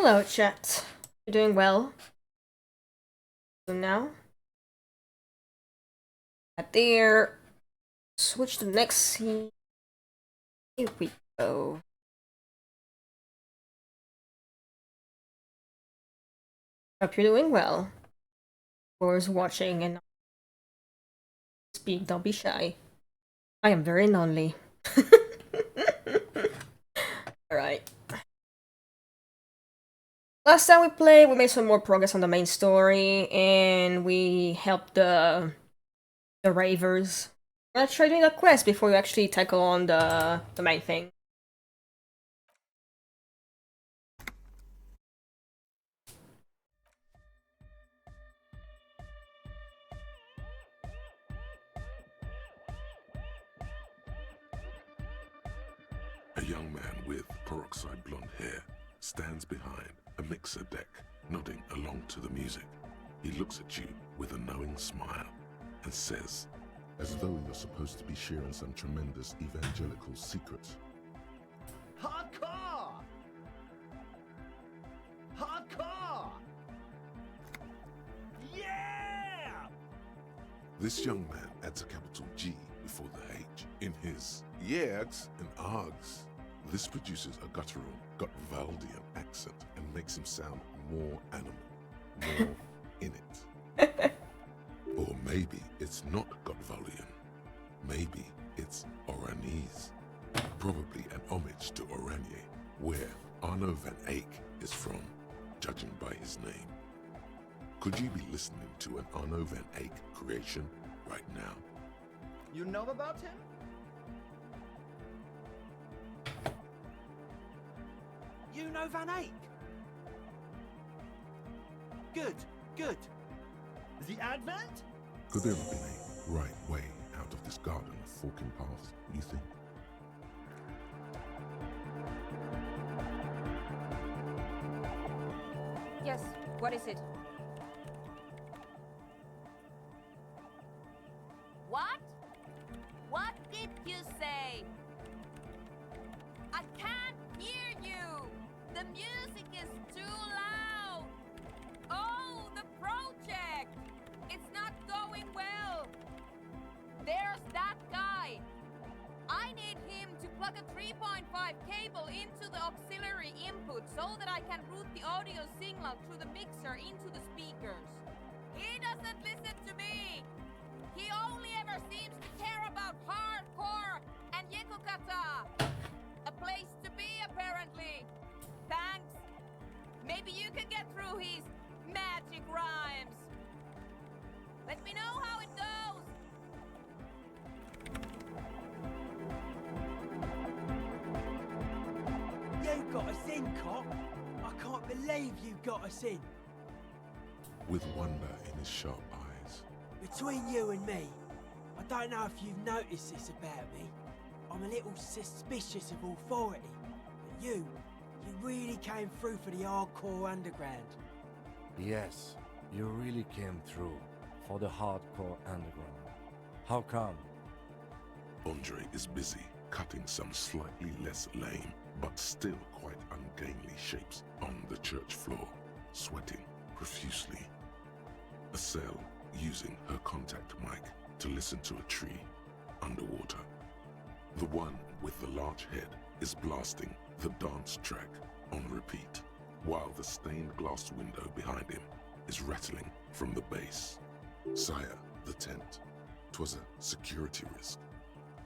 Hello, chat. You're doing well. So now, at there, switch to the next scene. Here we go. Hope you're doing well. Whoever's watching and speak, don't be shy. I am very lonely. Alright. Last time we played, we made some more progress on the main story, and we helped the Ravers. Let's try doing a quest before we actually tackle on the main thing. A young man with peroxide blonde hair stands behind a mixer deck, nodding along to the music. He looks at you with a knowing smile and says, as though you're supposed to be sharing some tremendous evangelical secret. Hardcore! Hardcore! Yeah! This young man adds a capital G before the H in his yeags and args. This produces a guttural, Gotwaldian accent and makes him sound more animal, more in it. Or maybe it's not Gotwaldian. Maybe it's Oranese. Probably an homage to Oranje, where Arno van Eyck is from, judging by his name. Could you be listening to an Arno van Eyck creation right now? You know about him? You know Van Eyck? Good, good. The Advent? Could there have been a right way out of this garden of forking paths, you think? Yes, what is it? What? What did you say? I can't hear you! The music is too loud! Oh, the project! It's not going well! There's that guy! I need him to plug a 3.5 cable into the auxiliary input so that I can route the audio signal through the mixer into the speakers. He doesn't listen to me! He only ever seems to care about hardcore and Yekukata! A place to be, apparently! Thanks! Maybe you can get through his magic rhymes! Let me know how it goes! You got us in, Cop. I can't believe you got us in. With wonder in his sharp eyes. Between you and me, I don't know if you've noticed this about me. I'm a little suspicious of authority. But you really came through for the hardcore underground. Yes, you really came through for the hardcore underground. How come? Andre is busy cutting some slightly less lame, but still quite ungainly shapes on the church floor, sweating profusely. Estelle using her contact mic to listen to a tree underwater. The one with the large head is blasting the dance track on repeat, while the stained glass window behind him is rattling from the bass. Sire, the tent. 'Twas a security risk.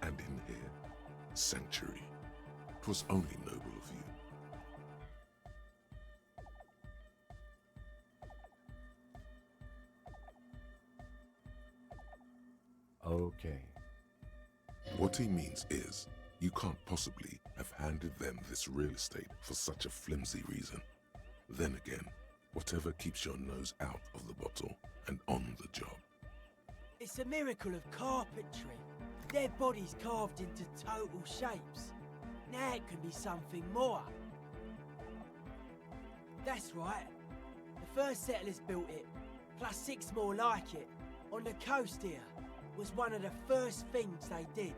And in here, sanctuary. 'Twas only noble of you. Okay. What he means is, you can't possibly have handed them this real estate for such a flimsy reason. Then again, whatever keeps your nose out of the bottle and on the job. It's a miracle of carpentry. Their bodies carved into total shapes. Now it can be something more. That's right. The first settlers built it, plus 6 more like it, on the coast here. Was one of the first things they did.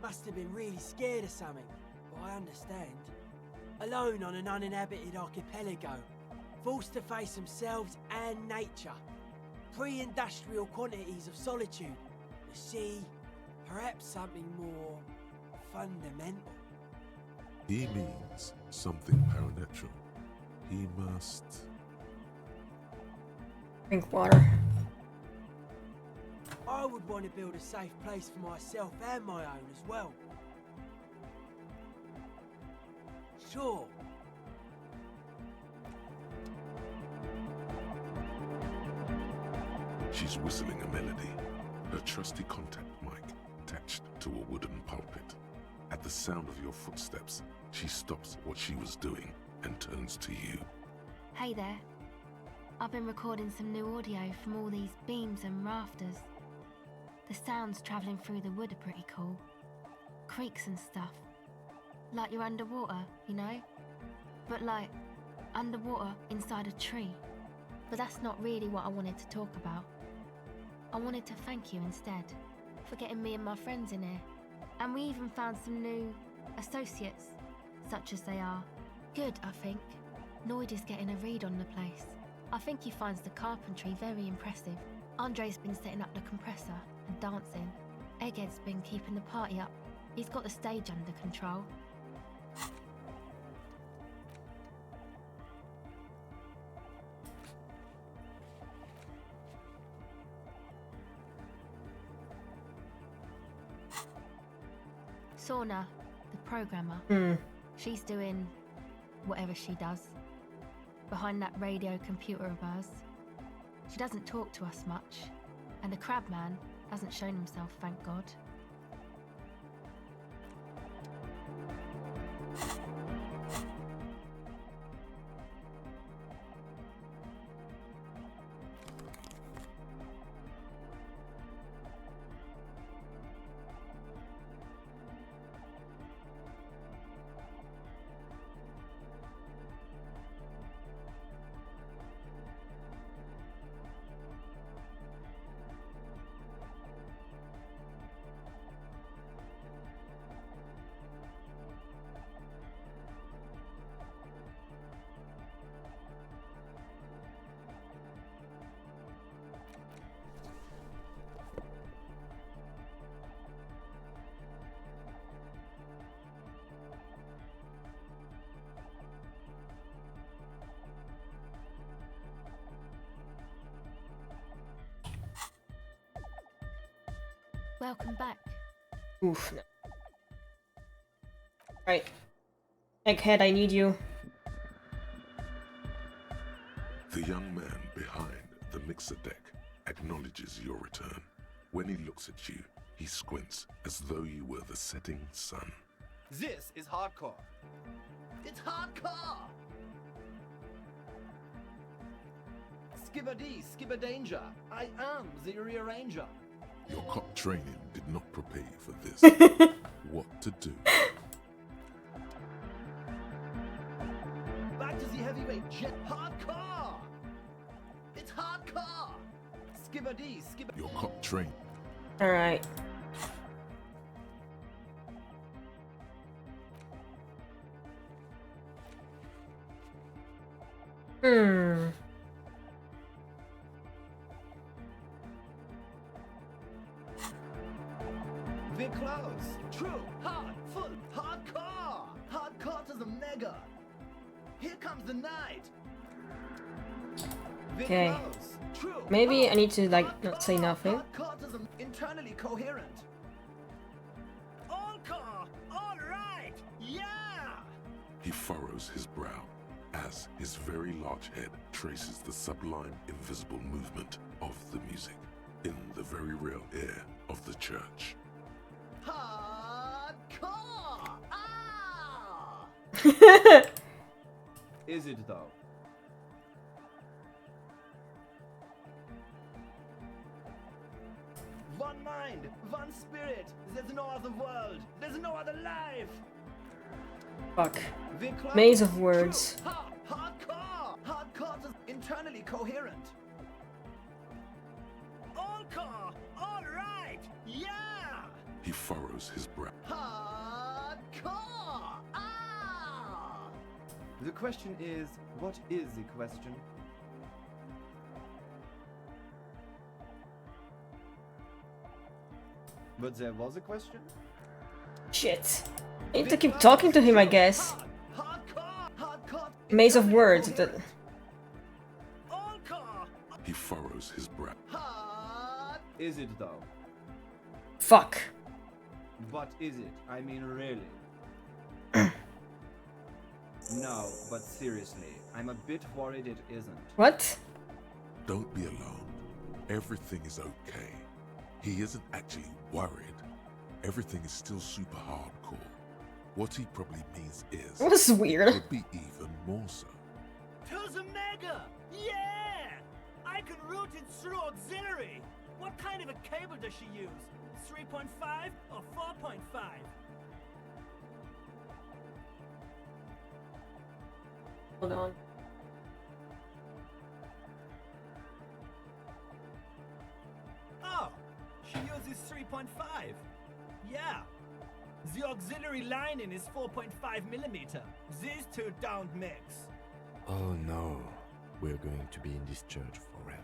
Must have been really scared of something, but I understand. Alone on an uninhabited archipelago, forced to face themselves and nature. Pre-industrial quantities of solitude. The sea, perhaps something more fundamental. He means something paranatural. He must... Drink water. I would want to build a safe place for myself and my own as well. Sure. She's whistling a melody, her trusty contact mic attached to a wooden pulpit. At the sound of your footsteps, she stops what she was doing and turns to you. Hey there. I've been recording some new audio from all these beams and rafters. The sounds travelling through the wood are pretty cool. Creaks and stuff. Like you're underwater, you know? But like, underwater inside a tree. But that's not really what I wanted to talk about. I wanted to thank you instead for getting me and my friends in here. And we even found some new associates, such as they are. Good, I think. Noid is getting a read on the place. I think he finds the carpentry very impressive. Andre's been setting up the compressor and dancing. Egghead's been keeping the party up. He's got the stage under control. Sauna, the programmer, she's doing whatever she does behind that radio computer of hers. She doesn't talk to us much, and the crab man hasn't shown himself, thank God. Welcome back. Oof. No. Right. Egghead, I need you. The young man behind the mixer deck acknowledges your return. When he looks at you, he squints as though you were the setting sun. This is hardcore. It's hardcore! Skibbity, skibberdanger. I am the rearranger. Your cop training did not prepare you for this. What to do? Back to the heavyweight jet. Hardcore! It's hardcore! Skibbity, skibber. Your cop train. Alright. We're close. True. Hard. Full. Hardcore. Hardcore to the mega. Here comes the night. We're Okay. close. True. Maybe hard, I need to, like, not say hardcore, nothing. Hardcore to the internally coherent. All core. All right. Yeah. He furrows his brow as his very large head traces the sublime invisible movement of the music in the very real air of the church. Hardcore. Ah. Is it though? One mind, one spirit. There's no other world. There's no other life. Fuck. We're close. Maze of words. True. Hardcore. Hardcore is internally coherent. All core. All right. Yeah. He furrows his brow. Hardcore. Ah. The question is, what is the question? But there was a question? Shit. I need to keep talking to him, I guess. Hardcore. Maze of words. That... Encore. He furrows his brow. Hard. Is it though? Fuck. But is it? I mean, really? No, but seriously, I'm a bit worried it isn't. What? Don't be alarmed. Everything is okay. He isn't actually worried. Everything is still super hardcore. What he probably means is... That was weird. Could be even more so. To the mega! Yeah! I can route it through auxiliary! What kind of a cable does she use? 3.5 or 4.5? Hold on. Oh, she uses 3.5. Yeah. The auxiliary lining is 4.5 millimeter. These two don't mix. Oh no, we're going to be in this church forever.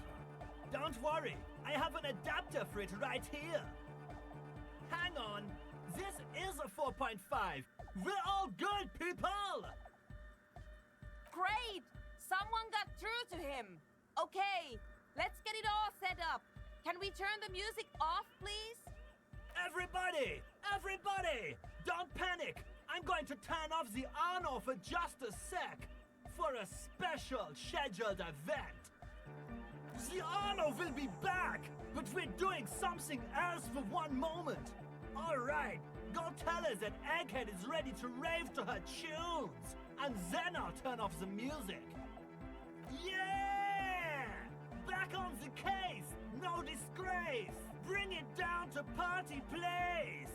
Don't worry, I have an adapter for it right here. Hang on, this is a 4.5. We're all good, people! Great! Someone got through to him. Okay, let's get it all set up. Can we turn the music off, please? Everybody! Everybody! Don't panic! I'm going to turn off the Arno for just a sec. For a special scheduled event. The Arno will be back, but we're doing something else for one moment. Alright, go tell her that Egghead is ready to rave to her tunes. And then I'll turn off the music. Yeah! Back on the case! No disgrace! Bring it down to party place!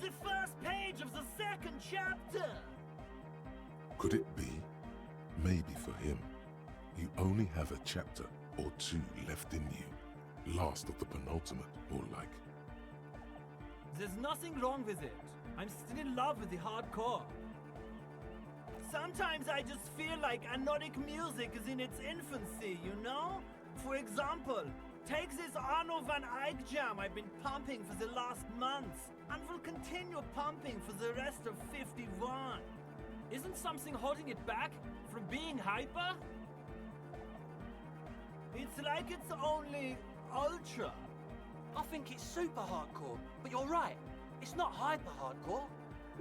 The first page of the second chapter! Could it be? Maybe for him, you only have a chapter or two left in you. Last of the penultimate, more like. There's nothing wrong with it. I'm still in love with the hardcore. Sometimes I just feel like anodic music is in its infancy, you know? For example, take this Arno van Eyck jam I've been pumping for the last months, and will continue pumping for the rest of 51. Isn't something holding it back from being hyper? It's like it's only ultra. I think it's super hardcore, but you're right. It's not hyper hardcore.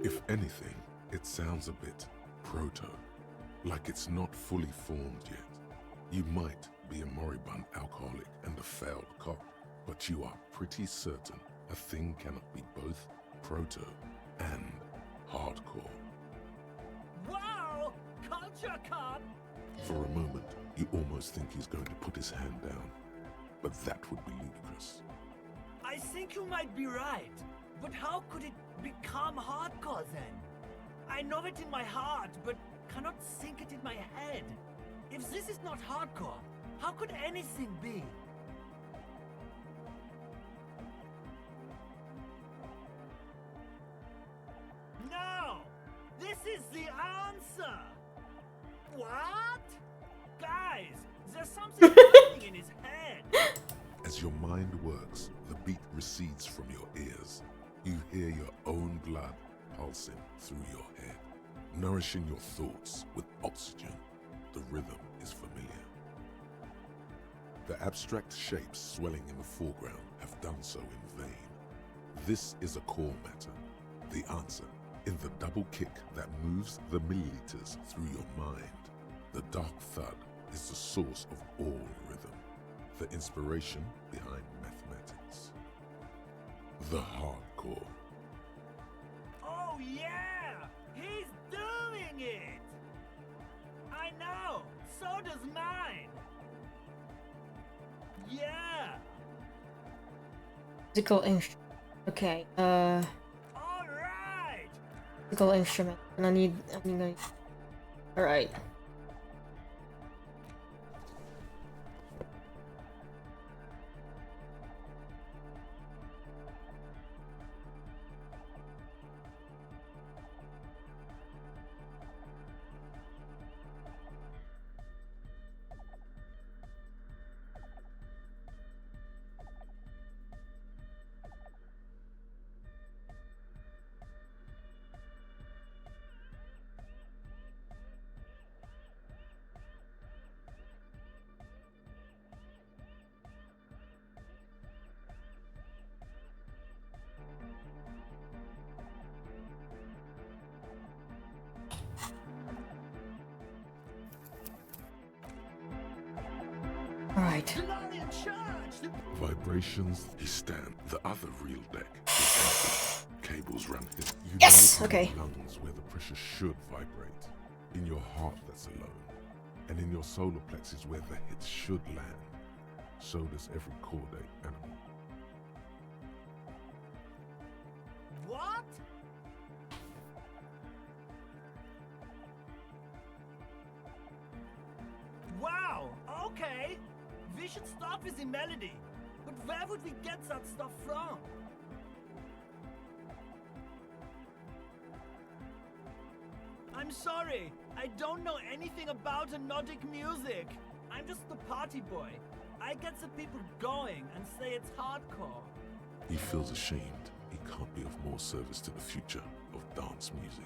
If anything, it sounds a bit proto, like it's not fully formed yet. You might be a moribund alcoholic and a failed cop, but you are pretty certain a thing cannot be both proto and hardcore. Wow! Culture cop! For a moment, you almost think he's going to put his hand down, but that would be ludicrous. I think you might be right, but how could it become hardcore then? I know it in my heart, but cannot think it in my head. If this is not hardcore, how could anything be? No! This is the answer! What? Guys, there's something happening in his head! As your mind works, the beat recedes from your ears. You hear your own blood pulsing through your head, nourishing your thoughts with oxygen. The rhythm is familiar. The abstract shapes swelling in the foreground have done so in vain. This is a core matter, the answer, in the double kick that moves the milliliters through your mind. The dark thud is the source of all rhythm, the inspiration behind mathematics. The hardcore. Oh yeah! He's doing it! I know! So does mine! Yeah! Musical instrument. Okay, Alright! musical instrument. And I need alright. Right. Glorian Church! The Vibrations, he stand. The other real deck is empty. Cables run here. You Yes! know it's in Okay. your lungs where the pressure should vibrate. In your heart that's alone. And in your solar plexus where the hits should land. So does every chordate animal. what? Wow, okay. We should start with the melody. But where would we get that stuff from? I'm sorry, I don't know anything about Nordic music. I'm just the party boy. I get the people going and say it's hardcore. He feels ashamed. He can't be of more service to the future of dance music.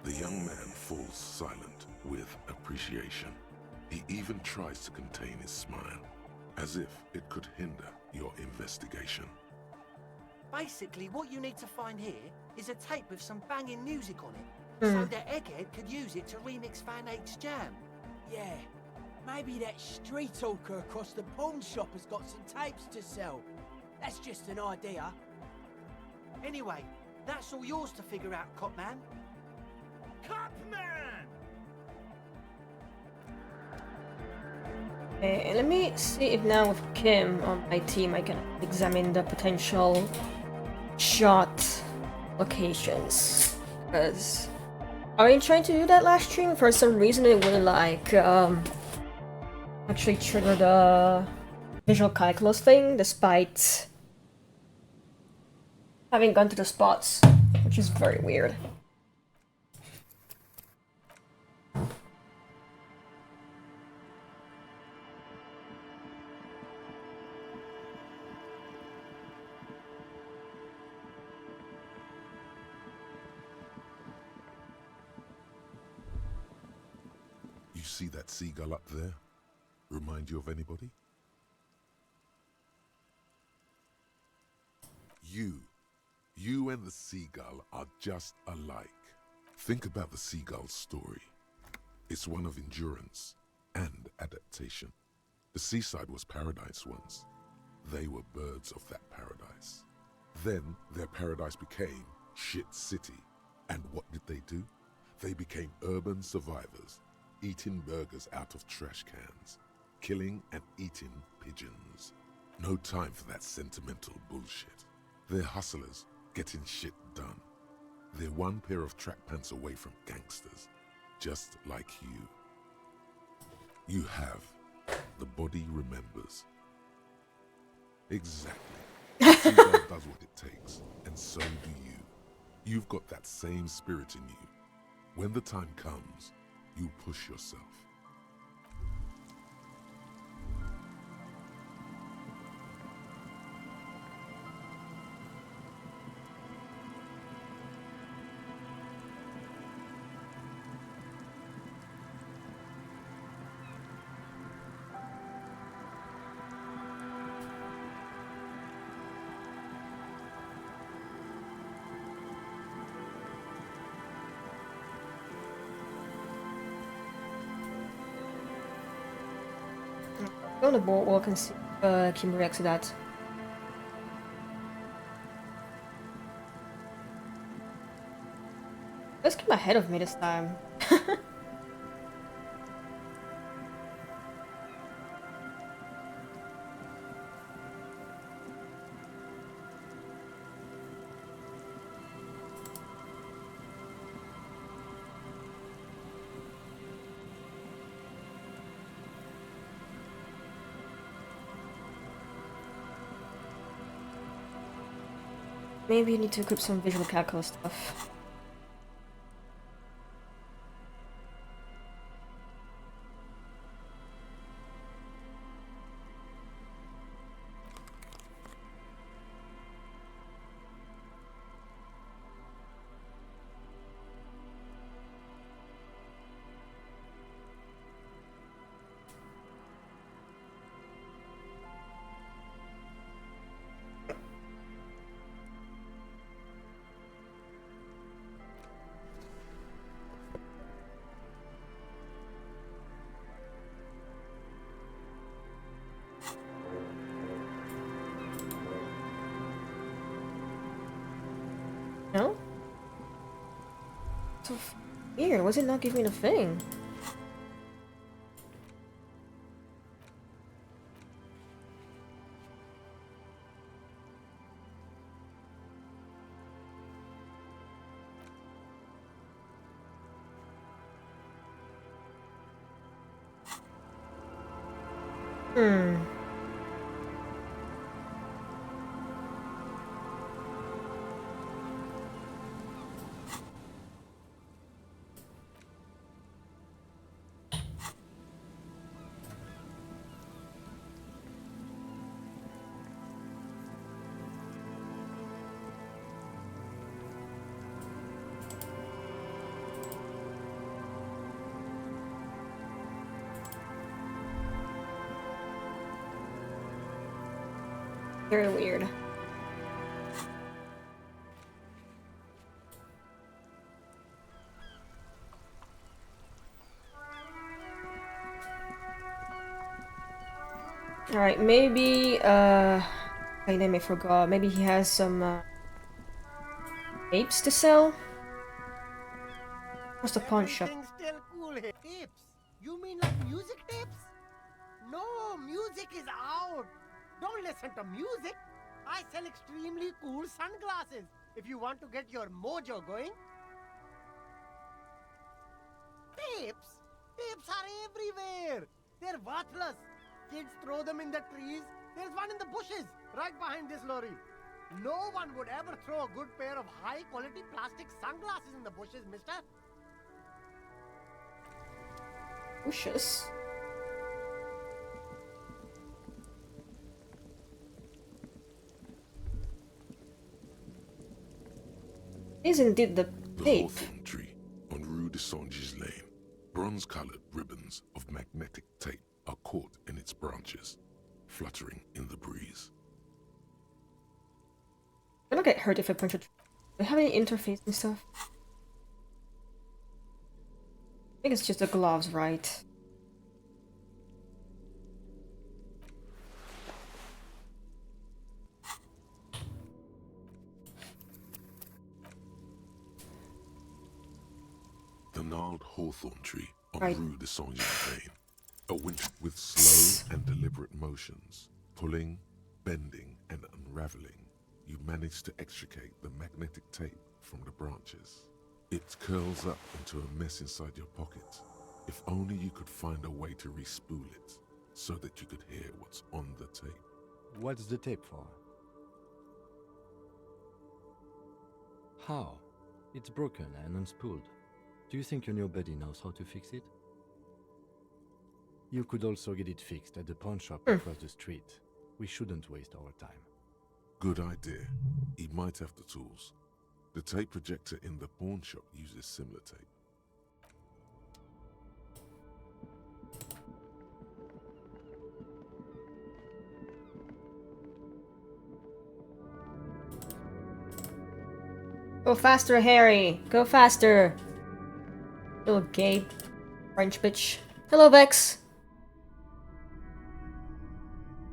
The young man falls silent with appreciation. He even tries to contain his smile, as if it could hinder your investigation. Basically, what you need to find here is a tape with some banging music on it, so that Egghead could use it to remix Van Eyck's jam. Yeah, maybe that street hawker across the pawn shop has got some tapes to sell. That's just an idea. Anyway, that's all yours to figure out, Copman. Copman! Okay, let me see if now with Kim on my team I can examine the potential shot locations. Because I been trying to do that last stream. For some reason it wouldn't like actually trigger the visual calculus thing despite having gone to the spots, which is very weird. You see that seagull up there? Remind you of anybody? You and the seagull are just alike. Think about the seagull's story. It's one of endurance and adaptation. The seaside was paradise once. They were birds of that paradise. Then their paradise became shit city. And what did they do? They became urban survivors, eating burgers out of trash cans, killing and eating pigeons. No time for that sentimental bullshit. They're hustlers, getting shit done. They're one pair of track pants away from gangsters, just like you. You have. The body remembers. Exactly. The seagull does what it takes, and so do you. You've got that same spirit in you. When the time comes, you push yourself. Go on the boardwalk and see if Kim reacts to that. Let's keep ahead of me this time. Maybe you need to equip some visual calculus stuff. So weird. Was it not giving me the thing? Hmm. Very weird. Alright, maybe, my name I forgot. Maybe he has some, apes to sell? What's the pawn shop? Everything's still cool here. Tips? You mean like music tips? No, music is out. Don't listen to music. I sell extremely cool sunglasses. If you want to get your mojo going. Tips? Tips are everywhere. They're worthless. Kids throw them in the trees. There's one in the bushes, right behind this lorry. No one would ever throw a good pair of high-quality plastic sunglasses in the bushes, mister. Bushes? Is indeed the The tape. hawthorn tree on Rue de Songes Lane. Bronze-colored ribbons of magnetic tape are caught in its branches, fluttering in the breeze. I'm gonna get hurt if I punch it. Do I have any interface and stuff? I think it's just the gloves, right? The gnarled hawthorn tree on Right. Rue de Songes Lane. A winch with slow and deliberate motions, pulling, bending, and unraveling. You manage to extricate the magnetic tape from the branches. It curls up into a mess inside your pocket. If only you could find a way to re-spool it, so that you could hear what's on the tape. What's the tape for? How? It's broken and unspooled. Do you think your new buddy knows how to fix it? You could also get it fixed at the pawn shop across the street. We shouldn't waste our time. Good idea. He might have the tools. The tape projector in the pawn shop uses similar tape. Go faster, Harry! Go faster! Little gay French bitch. Hello, Vex!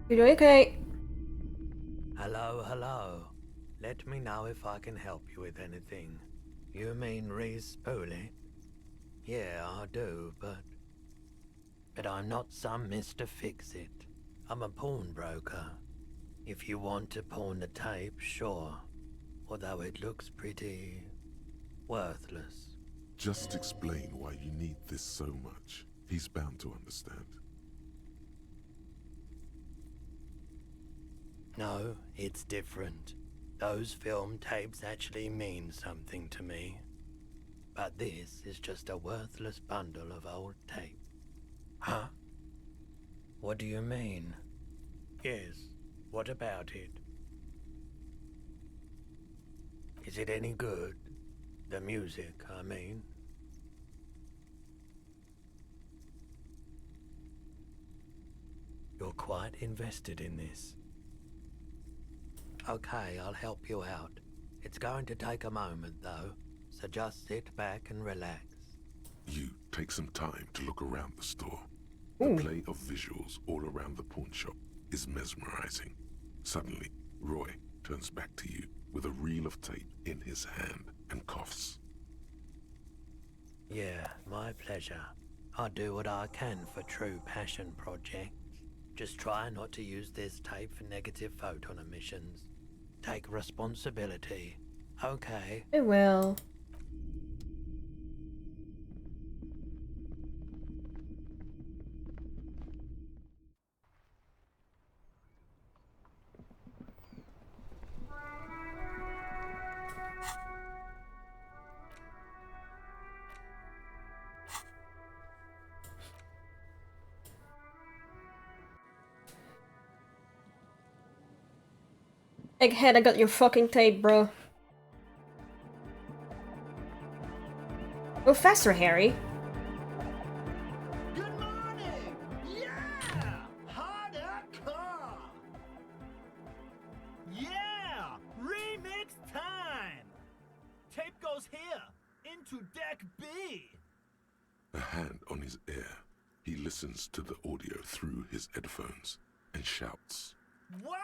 You doing okay? Hello, hello. Let me know if I can help you with anything. You mean re-spool it? Yeah, I do, but I'm not some Mr. Fix-It. I'm a pawnbroker. If you want to pawn the tape, sure. Although it looks pretty worthless. Just explain why you need this so much. He's bound to understand. No, it's different. Those film tapes actually mean something to me. But this is just a worthless bundle of old tape. Huh? What do you mean? Yes, what about it? Is it any good? The music, I mean. You're quite invested in this. Okay, I'll help you out. It's going to take a moment, though, so just sit back and relax. You take some time to look around the store. Ooh. The play of visuals all around the pawn shop is mesmerizing. Suddenly, Roy turns back to you with a reel of tape in his hand and coughs. Yeah, my pleasure. I'll do what I can for True Passion Project. Just try not to use this tape for negative photon emissions. Take responsibility. Okay. I will. Egghead, I got your fucking tape, bro. Go faster, Harry. Good morning! Yeah! Hardcore! Yeah! Remix time! Tape goes here, into deck B. A hand on his ear, he listens to the audio through his headphones and shouts. Wow!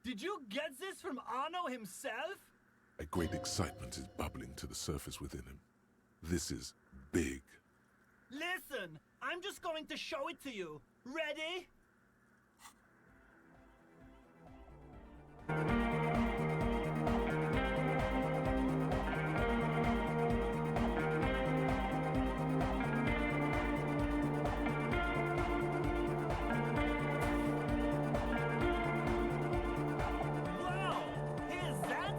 Did you get this from Arno himself? A great excitement is bubbling to the surface within him. This is big. Listen, I'm just going to show it to you. Ready? Wow! Here's that?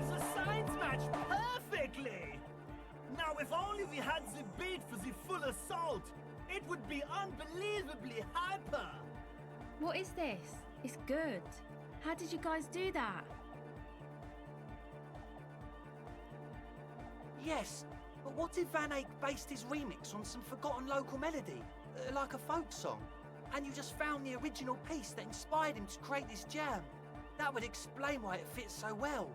The signs match perfectly! Now if only we had the beat for the full assault, it would be unbelievably hyper! What is this? It's good. How did you guys do that? Yes, but what if Van Eyck based his remix on some forgotten local melody, like a folk song, and you just found the original piece that inspired him to create this jam? That would explain why it fits so well.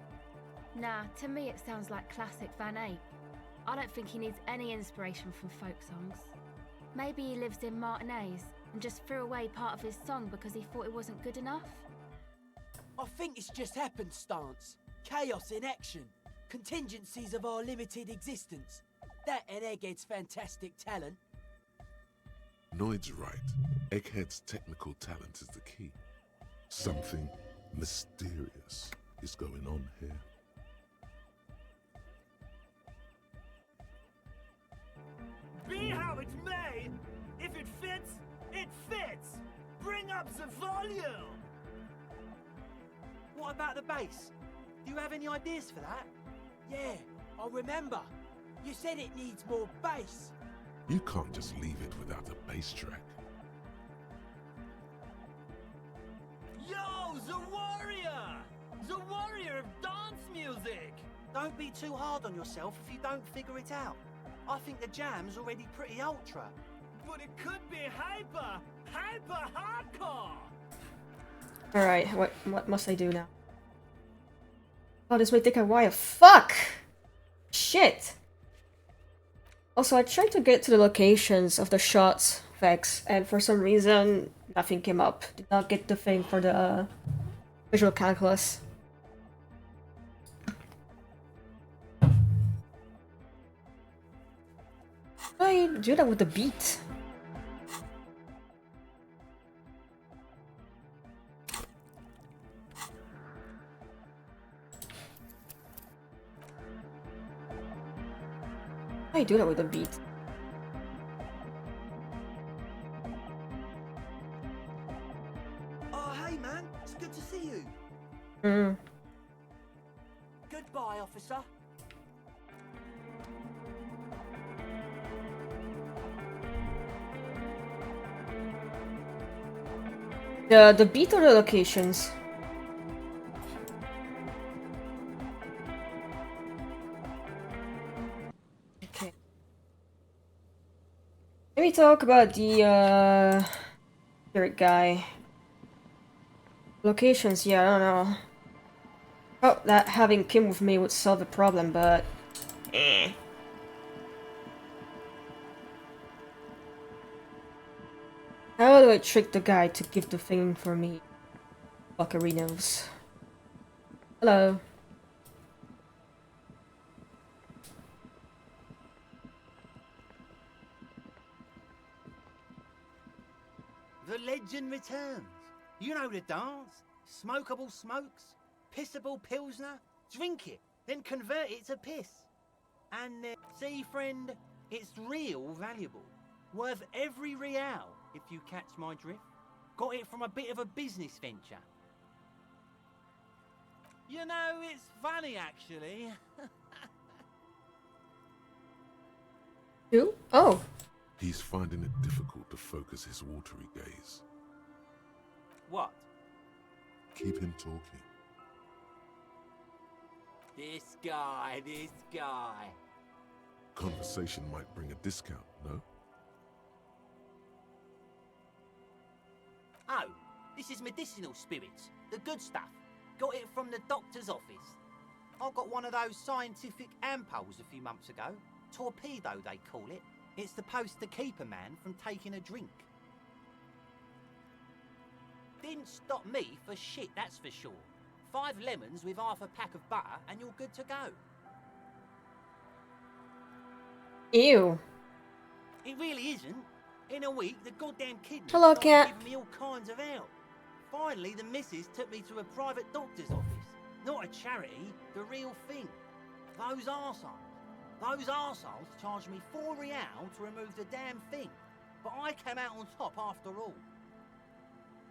Nah, to me it sounds like classic Van Eyck. I don't think he needs any inspiration from folk songs. Maybe he lives in Martinez and just threw away part of his song because he thought it wasn't good enough? I think it's just happenstance. Chaos in action. Contingencies of our limited existence. That and Egghead's fantastic talent. Noid's right. Egghead's technical talent is the key. Something mysterious is going on here. Be how it may, if it fits, it fits! Bring up the volume! What about the bass? Do you have any ideas for that? Yeah, I remember. You said it needs more bass. You can't just leave it without a bass track. Yo, the warrior! The warrior of dance music! Don't be too hard on yourself if you don't figure it out. I think the jam's already pretty ultra. But it could be hyper hardcore! Alright, what must I do now? Oh, this may take a while. Fuck! Shit! Also, I tried to get to the locations of the shots effects, and for some reason, nothing came up. Did not get the thing for the visual calculus. I do that with the beat. I do that with the beat. Oh, hey man, it's good to see you. Mm. Goodbye, officer. The beat or the locations? Okay. Let me talk about the spirit guy. Locations, yeah, I don't know. Oh, that having Kim with me would solve the problem, but how do I trick the guy to give the thing for me? Buccarinos. Hello. The legend returns. You know the dance. Smokable smokes, pissable pilsner. Drink it, then convert it to piss. And see, friend, it's real valuable. Worth every real, if you catch my drift. Got it from a bit of a business venture. You know, it's funny, actually. Who? Oh. He's finding it difficult to focus his watery gaze. What? Keep him talking. This guy. Conversation might bring a discount, no? Oh, this is medicinal spirits. The good stuff. Got it from the doctor's office. I got one of those scientific ampoules a few months ago. Torpedo, they call it. It's supposed to keep a man from taking a drink. Didn't stop me for shit, that's for sure. 5 lemons with half a pack of butter and you're good to go. Ew. It really isn't. In a week, the goddamn kidney Hello, started cat. giving me all kinds of help. Finally, the missus took me to a private doctor's office. Not a charity, the real thing. Those arseholes charged me 4 real to remove the damn thing. But I came out on top after all.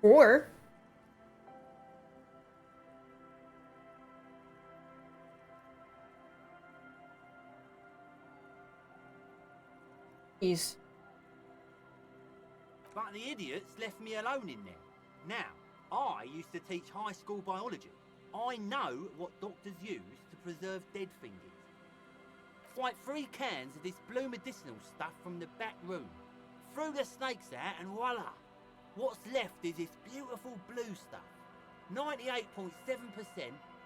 Or he's But the idiots left me alone in there. Now, I used to teach high school biology. I know what doctors use to preserve dead fingers. Like 3 cans of this blue medicinal stuff from the back room. Threw the snakes out and voila! What's left is this beautiful blue stuff. 98.7%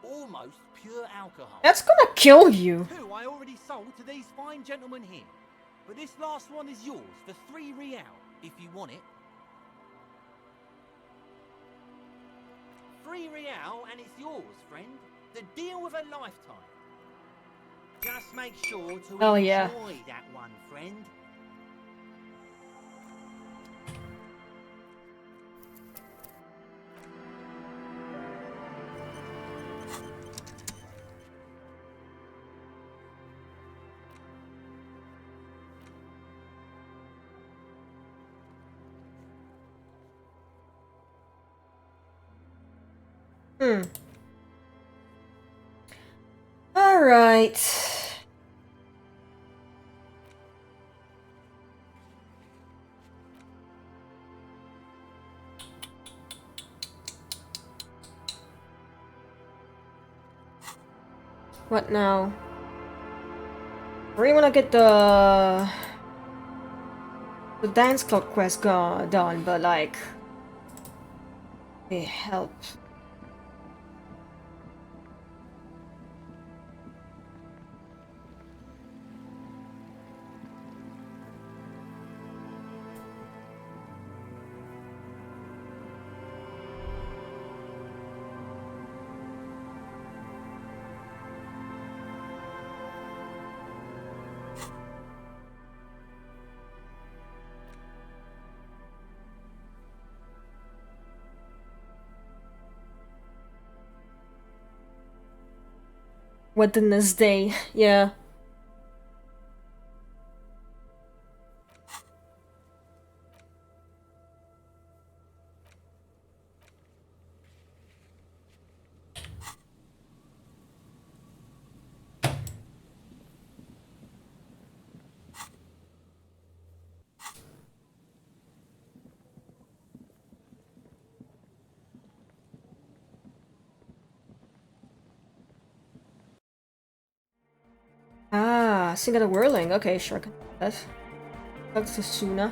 almost pure alcohol. that's gonna kill you. 2 I already sold to these fine gentlemen here. But this last one is yours for 3 real, if you want it. 3 real and it's yours, friend. The deal of a lifetime. Just make sure to Oh, enjoy yeah. that one, friend. All right. What now? I really want to get the dance club quest done, but like, it helps. Wednesday, yeah. Ah, Sing of the Whirling. Okay, sure. I can do that. That's to Suna.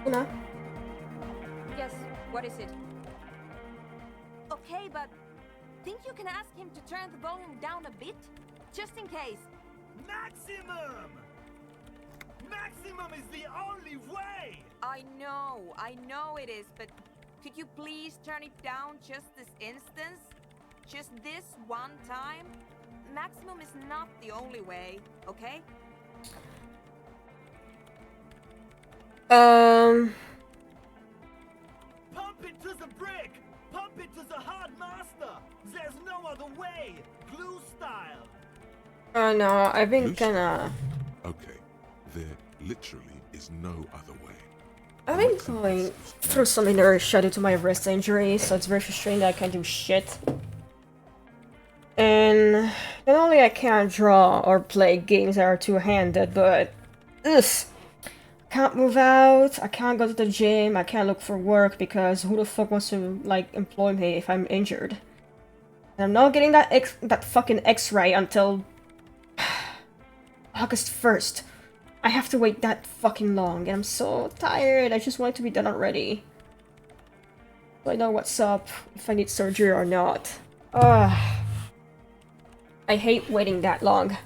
Suna. Yes, what is it? Okay, but think you can ask him to turn the volume down a bit? Just in case. Maximum! Maximum is the only way! I know it is, but could you please turn it down just this instance? Just this one time? Maximum is not the only way, okay? to the hard master. There's no other way. Glue style. Oh no, I've been Loose? kinda... Okay, there literally is no other way. I've been going through some inertia due to my wrist injury, so it's very frustrating that I can't do shit. And not only I can't draw or play games that are two-handed, but ugh, can't move out, I can't go to the gym, I can't look for work because who the fuck wants to like employ me if I'm injured? And I'm not getting that fucking X-ray until August 1st. I have to wait that fucking long, and I'm so tired. I just want it to be done already. So I know what's up, if I need surgery or not. Ugh. I hate waiting that long.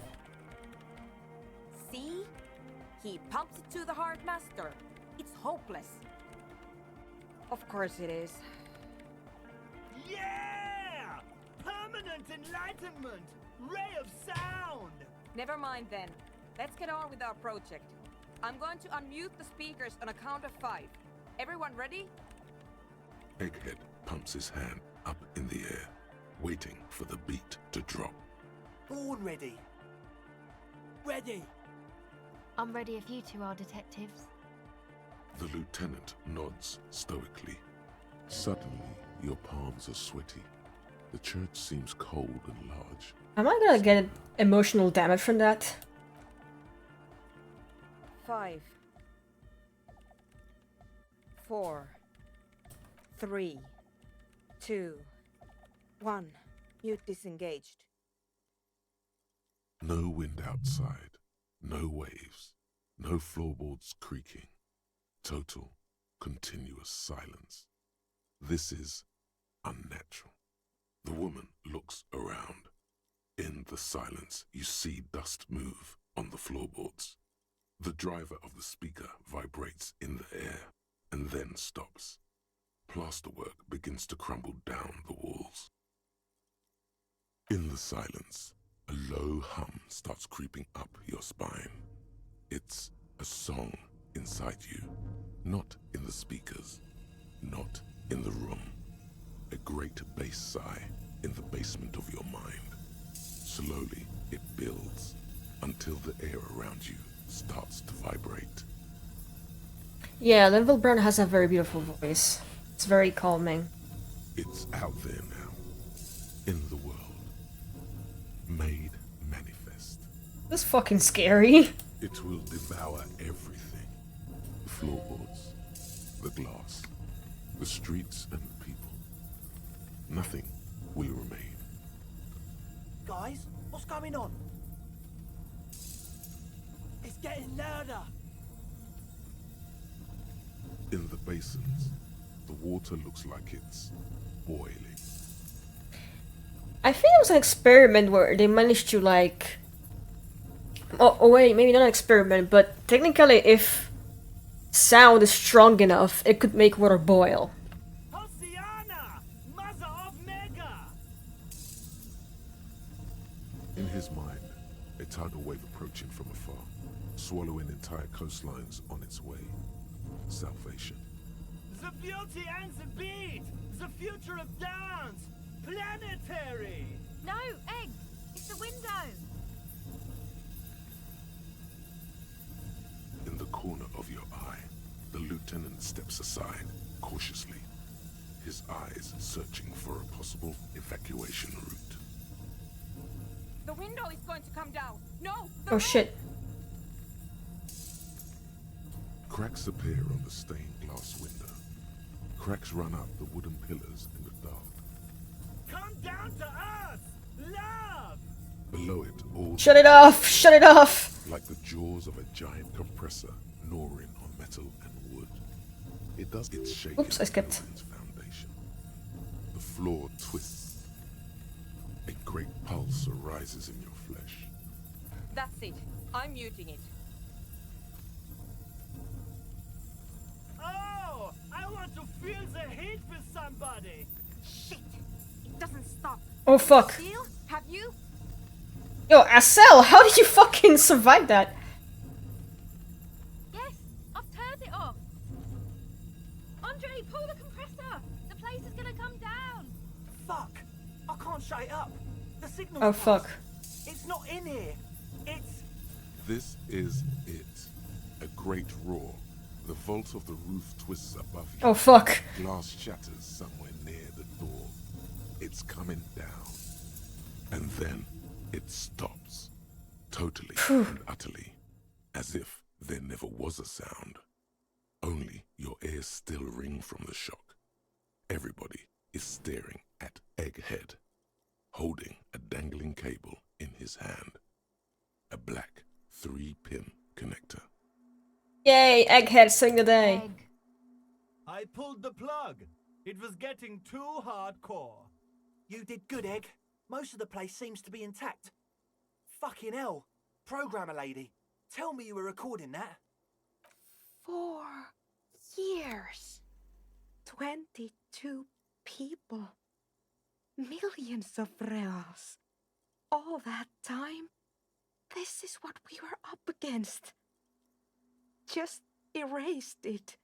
See? He pumps it to the hard master. It's hopeless. Of course it is. Yeah! Permanent enlightenment! Ray of sound! Never mind then. Let's get on with our project. I'm going to unmute the speakers on a count of 5. Everyone ready? Egghead pumps his hand up in the air, waiting for the beat to drop. Born ready. Ready. I'm ready if you two are detectives. The lieutenant nods stoically. Suddenly, your palms are sweaty. The church seems cold and large. Am I gonna get emotional damage from that? 5, 4, 3, 2, 1. Mute disengaged. No wind outside, no waves, no floorboards creaking. Total, continuous silence. This is unnatural. The woman looks around. In the silence, you see dust move on the floorboards. The driver of the speaker vibrates in the air and then stops. Plasterwork begins to crumble down the walls. In the silence, a low hum starts creeping up your spine. It's a song inside you, not in the speakers, not in the room. A great bass sigh in the basement of your mind. Slowly, it builds until the air around you starts to vibrate. Yeah, Linville Brown has a very beautiful voice. It's very calming. It's out there now, in the world, made manifest. That's fucking scary. It will devour everything. The floorboards, the glass, the streets and the people. Nothing will remain. Guys, what's going on? It's getting louder. In the basins, the water looks like it's boiling. I think it was an experiment where they managed to like... Oh wait, maybe not an experiment, but technically if sound is strong enough, it could make water boil. Hosiana! Mother of Mega! In his mind, a tidal wave approaching from afar, swallowing entire coastlines on its way. Salvation. The beauty and the beat! The future of dance! Planetary! No, Egg! It's the window! In the corner of your eye, the lieutenant steps aside, cautiously, his eyes searching for a possible evacuation route. The window is going to come down. No! Oh shit. Cracks appear on the stained glass window. Cracks run up the wooden pillars in the dark. Come down to us! Love! Below it, all Shut it off! Shut it off! like the jaws of a giant compressor gnawing on metal and wood. It does its shaking Oops, I skipped. building's foundation. The floor twists. A great pulse arises in your flesh. That's it. I'm muting it. Oh! I want to feel the heat with somebody! Shit! It doesn't stop. Oh fuck. Seal, have you? Yo, Asel, how did you fucking survive that? Yes, I've turned it off. Andre, pull the compressor. The place is gonna come down. can't shut it up. The signal's Oh lost. fuck. It's not in here. It's... This is it. A great roar. The vault of the roof twists above you. Oh fuck. Glass shatters somewhere near the door. It's coming down. And then it stops. Totally and utterly. As if there never was a sound. Only your ears still ring from the shock. Everybody is staring at Egghead, holding a dangling cable in his hand. A black 3-pin connector. Yay, Egghead, sing the day. Egg. I pulled the plug. It was getting too hardcore. You did good, Egg. Most of the place seems to be intact. Fucking hell. Programmer lady, tell me you were recording that. 4 years. 22 people. Millions of reals. All that time? This is what we were up against. Just erased it.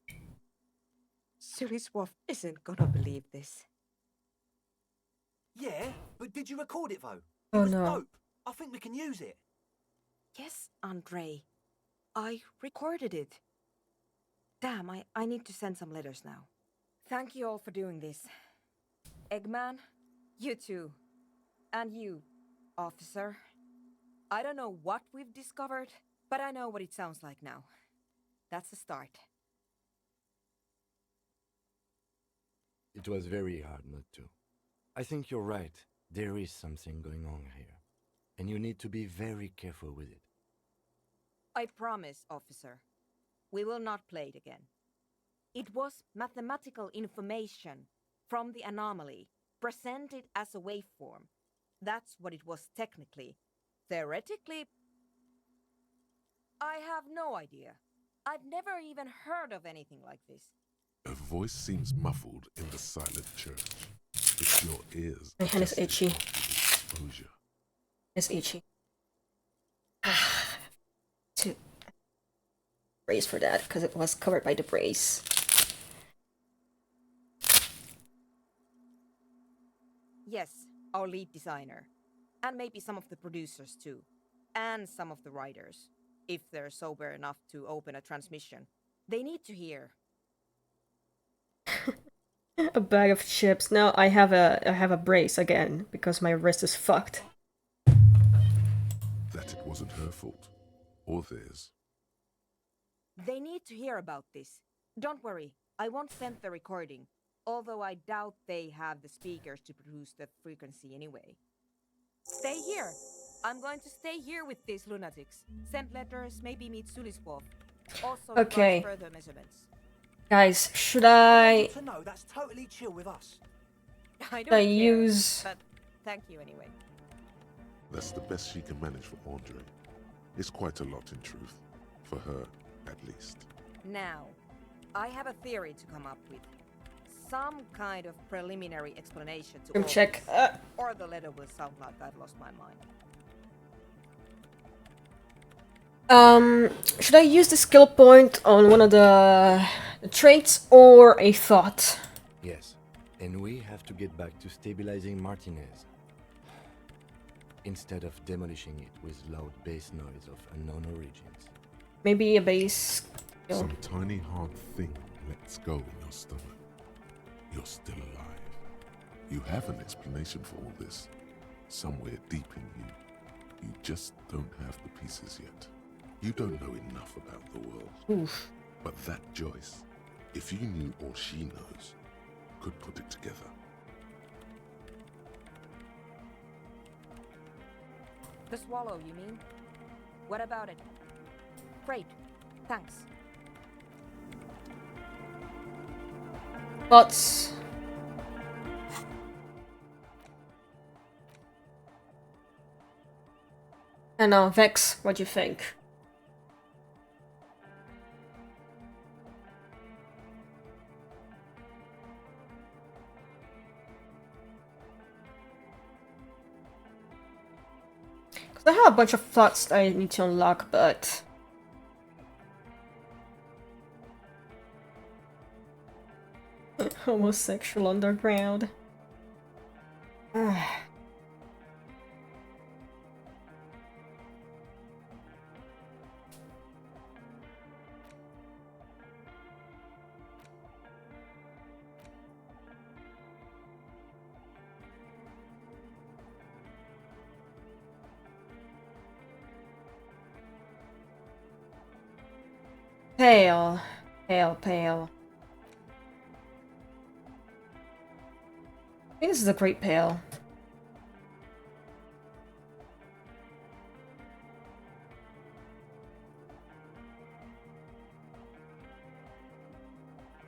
Suliswolf isn't gonna believe this. Yeah, but did you record it though? Oh It was no. dope. I think we can use it. Yes, Andre. I recorded it. Damn, I need to send some letters now. Thank you all for doing this. Eggman, you too. And you, officer. I don't know what we've discovered, but I know what it sounds like now. That's a start. It was very hard not to. I think you're right. There is something going on here. And you need to be very careful with it. I promise, officer. We will not play it again. It was mathematical information from the anomaly, presented as a waveform. That's what it was technically. Theoretically, I have no idea. I've never even heard of anything like this. A voice seems muffled in the silent church. It's your ears. My hand is adjusting itchy. to the exposure. It's itchy. To brace for that because it was covered by the brace. Yes, our lead designer. And maybe some of the producers too. And some of the writers. If they're sober enough to open a transmission. They need to hear. A bag of chips. Now I have a brace again because my wrist is fucked. That it wasn't her fault. Or theirs. They need to hear about this. Don't worry, I won't send the recording. Although I doubt they have the speakers to produce the frequency anyway. Stay here. I'm going to stay here with these lunatics. Send letters, maybe meet Suliswolf. Also Okay. further measurements. Guys, should I I want you to know that's totally chill with us. I should don't I care, use but thank you anyway. That's the best she can manage for Andre. It's quite a lot in truth. For her, at least. Now, I have a theory to come up with. Some kind of preliminary explanation to all check? this, or the letter will sound like I've lost my mind. Should I use the skill point on one of the traits or a thought? Yes, and we have to get back to stabilizing Martinez. Instead of demolishing it with loud bass noise of unknown origins. Maybe a base skill. Some tiny hard thing lets go in your stomach. You're still alive. You have an explanation for all this. Somewhere deep in you. You just don't have the pieces yet. You don't know enough about the world. Oof. But that Joyce, if you knew all she knows, could put it together. The swallow, you mean? What about it? Great. Thanks. Thoughts. And now, Vex, what do you think? Because I have a bunch of thoughts that I need to unlock, but... Homosexual underground. Pale. Pale, pale. I think this is a great pale.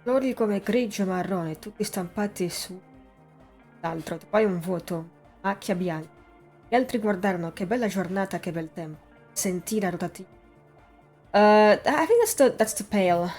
Colori come grigio e marrone, tutti stampati su l'altro. Poi un vuoto, macchia bianca. Gli altri guardarono, che bella giornata, che bel tempo. Sentina rotativa. I think that's the pale.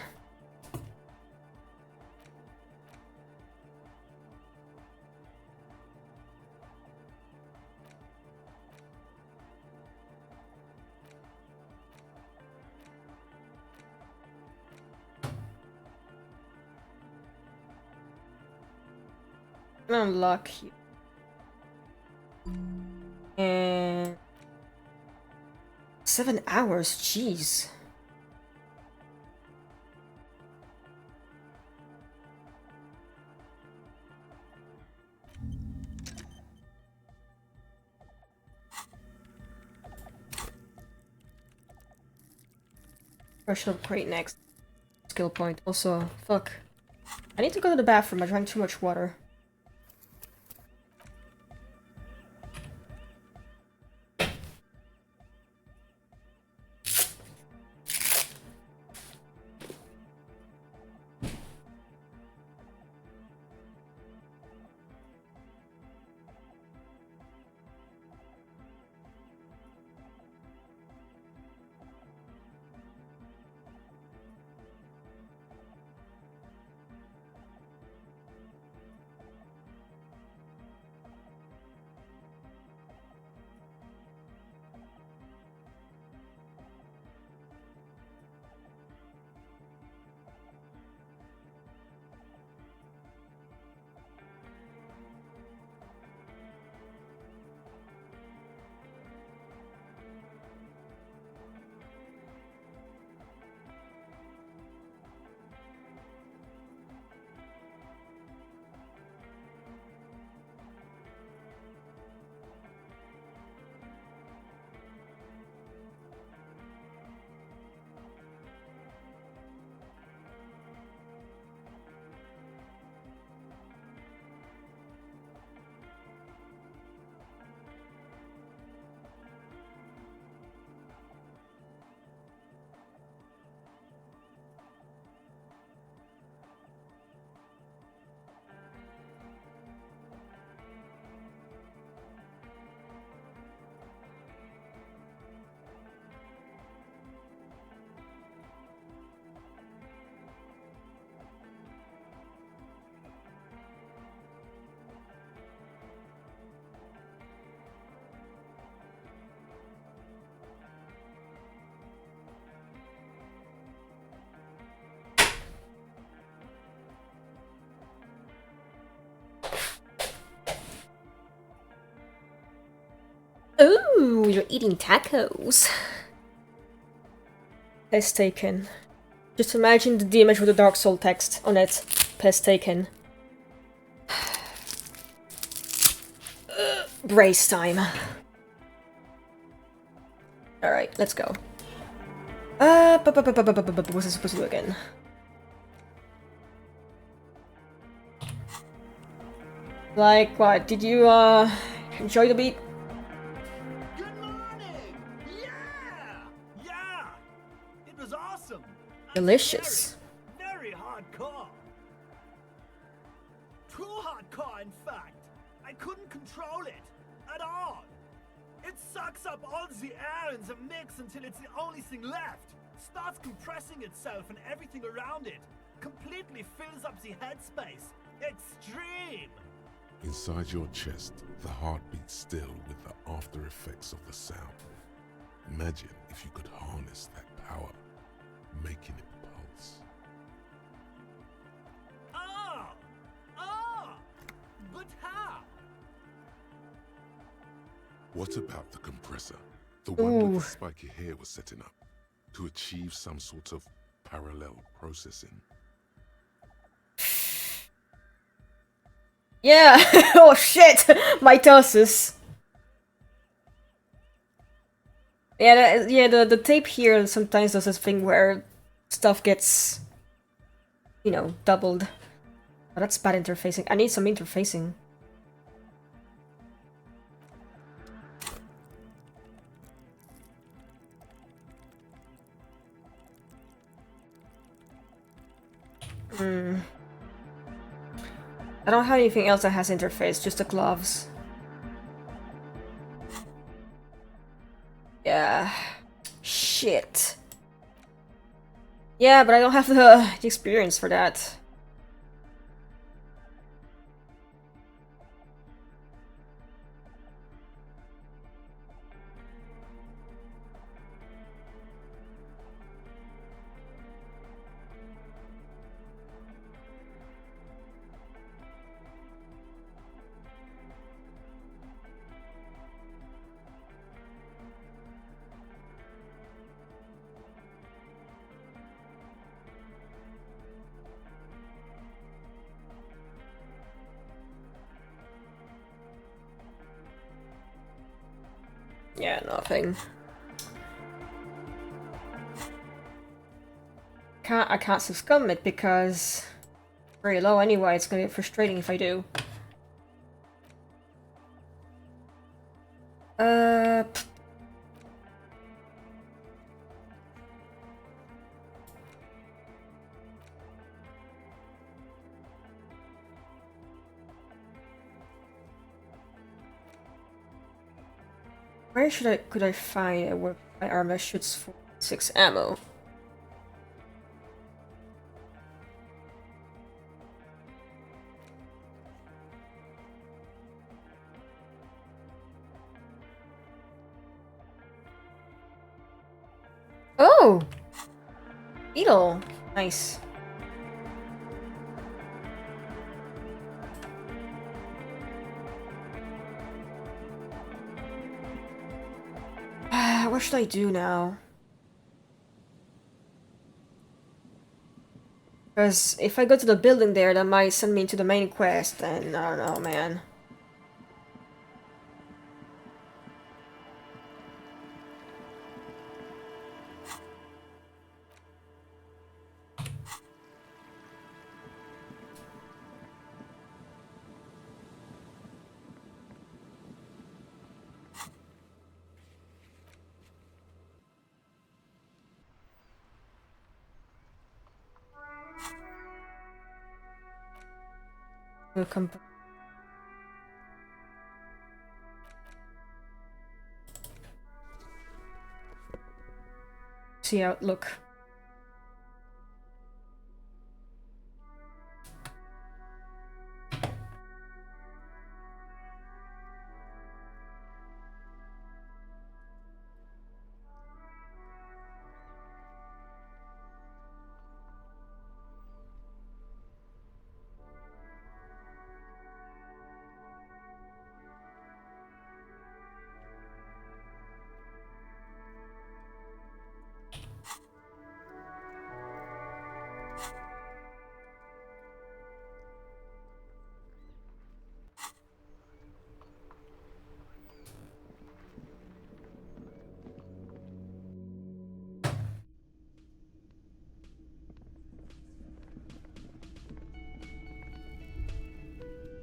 Unlock you. And 7 hours, jeez. Brush up crate next. Skill point. Also, fuck. I need to go to the bathroom. I drank too much water. Ooh, you're eating tacos. Pest taken. Just imagine the image with the Dark Soul text on it. Pest taken. Brace time. Alright, let's go. What's I supposed to do again? Like, what? Did you, enjoy the beat? Good morning! Yeah! Yeah! It was awesome! And Delicious. Very, very hardcore. Too hardcore, in fact. I couldn't control it. At all. It sucks up all the air in the mix until it's the only thing left. Starts compressing itself and everything around it. Completely fills up the headspace. Extreme! Inside your chest, the heart beats still with the after effects of the sound. Imagine if you could harness that power, making it pulse. Oh! Oh! But how? What about the compressor? The one with the spiky hair was setting up to achieve some sort of parallel processing. Yeah! Oh shit! Mitosis. Yeah, the tape here sometimes does this thing where stuff gets, you know, doubled. Oh, that's bad interfacing. I need some interfacing. I don't have anything else that has interface, just the gloves. Yeah. Shit. Yeah, but I don't have the experience for that. Yeah, nothing. I can't scum it because it's very low anyway. It's gonna be frustrating if I do. Pff. Where could I find it where my armor shoots for 6 ammo? Oh! Beetle! Nice. What should I do now? Because if I go to the building there, that might send me into the main quest, and I don't know, man. We'll come. See how it look.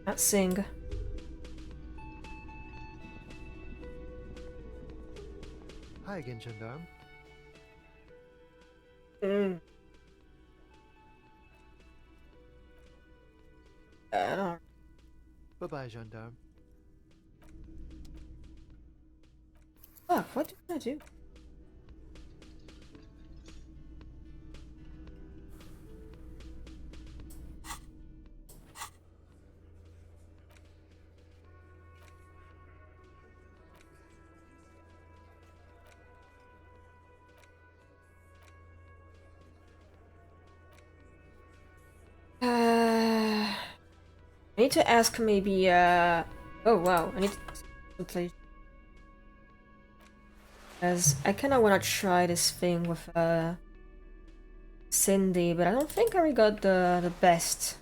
Not sing. Hi again, Gendarme. I don't. Bye-bye, Gendarme. Fuck, what did I do? I need to ask maybe, oh wow, I need to play. Because I kinda wanna try this thing with, Cindy, but I don't think I already got the best.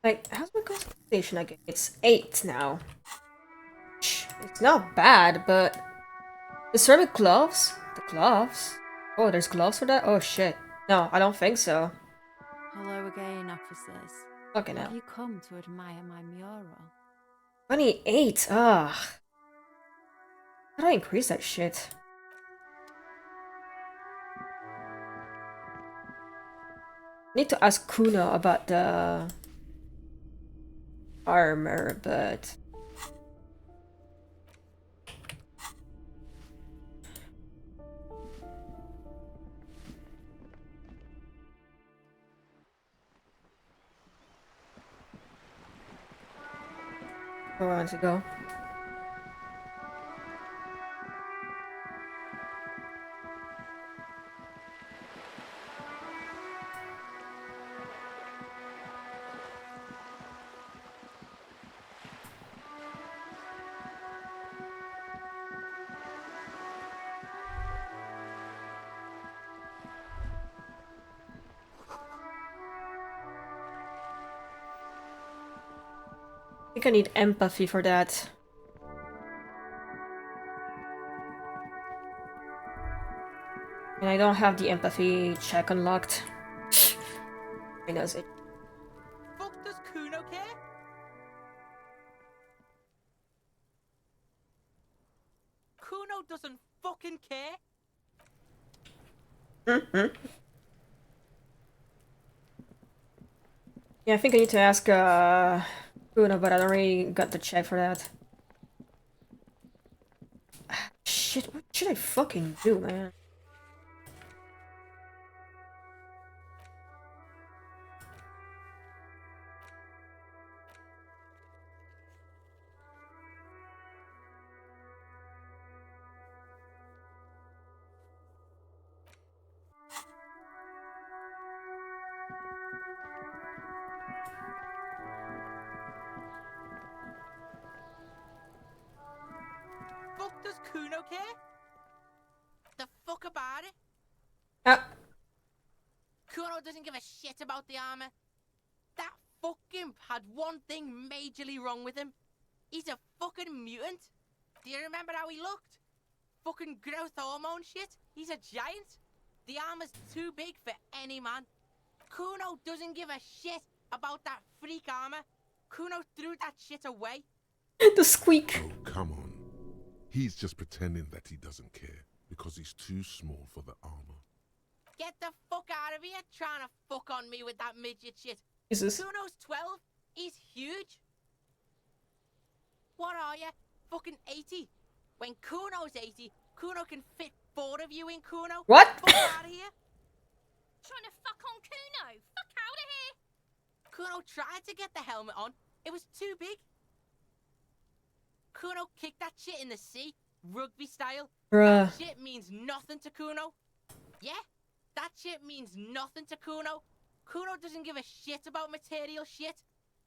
Like, how's my concentration again? It's 8 now. It's not bad, but the ceramic gloves? The gloves? Oh, there's gloves for that? Oh shit. No, I don't think so. Hello again, officers. Okay, Have now. you come to admire my mural? 28. Ugh. How do I increase that shit? Need to ask Kuno about the armor, but where I want to go. I think I need empathy for that. And I don't have the empathy check unlocked. I know it. Fuck does Kuno care? Kuno doesn't fucking care. Yeah, I think I need to ask Kuno, but I don't really got the check for that. Shit, what should I fucking do, man? Fuck does Kuno care? The fuck about it? Kuno doesn't give a shit about the armor. That fucking had one thing majorly wrong with him. He's a fucking mutant. Do you remember how he looked? Fucking growth hormone shit. He's a giant. The armor's too big for any man. Kuno doesn't give a shit about that freak armor. Kuno threw that shit away. The squeak. Oh, come on. He's just pretending that he doesn't care because he's too small for the armor. Get the fuck out of here trying to fuck on me with that midget shit. Jesus. Kuno's 12. He's huge. What are you? Fucking 80. When Kuno's 80, Kuno can fit 4 of you in Kuno. What? Fuck out of here. Trying to fuck on Kuno. Fuck out of here. Kuno tried to get the helmet on. It was too big. Kuno kicked that shit in the sea, rugby style. Bruh. That shit means nothing to Kuno. Yeah? That shit means nothing to Kuno. Kuno doesn't give a shit about material shit.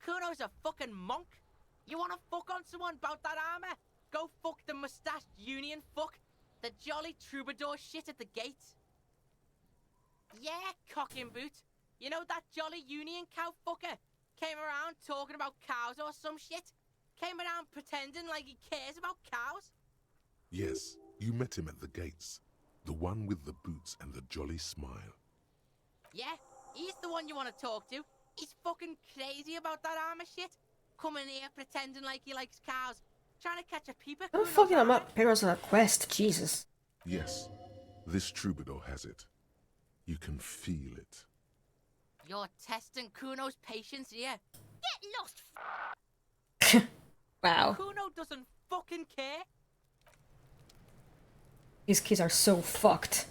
Kuno's a fucking monk. You wanna fuck on someone about that armor? Go fuck the mustached union fuck. The jolly troubadour shit at the gates. Yeah, cock and boot. You know that jolly union cow fucker? Came around talking about cows or some shit? Came around pretending like he cares about cows? Yes, you met him at the gates. The one with the boots and the jolly smile. Yeah, he's the one you want to talk to. He's fucking crazy about that armor shit. Coming here pretending like he likes cows. Trying to catch a peeper. Oh, fucking I'm not parents on a quest, Jesus. Yes, this troubadour has it. You can feel it. You're testing Kuno's patience here. Get lost. Wow. Kuno doesn't fucking care. These kids are so fucked.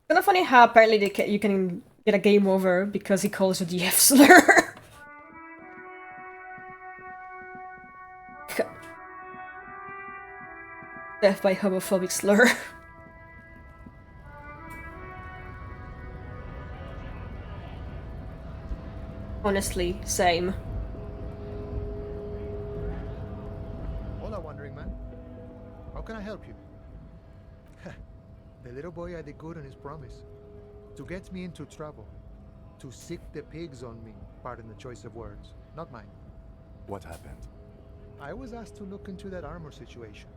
Kind of funny how apparently you can get a game over because he calls you the F slur. Death by homophobic slur. Honestly, same. Hola, wandering man. How can I help you? The little boy had it good on his promise to get me into trouble. To sick the pigs on me, pardon the choice of words, not mine. What happened? I was asked to look into that armor situation.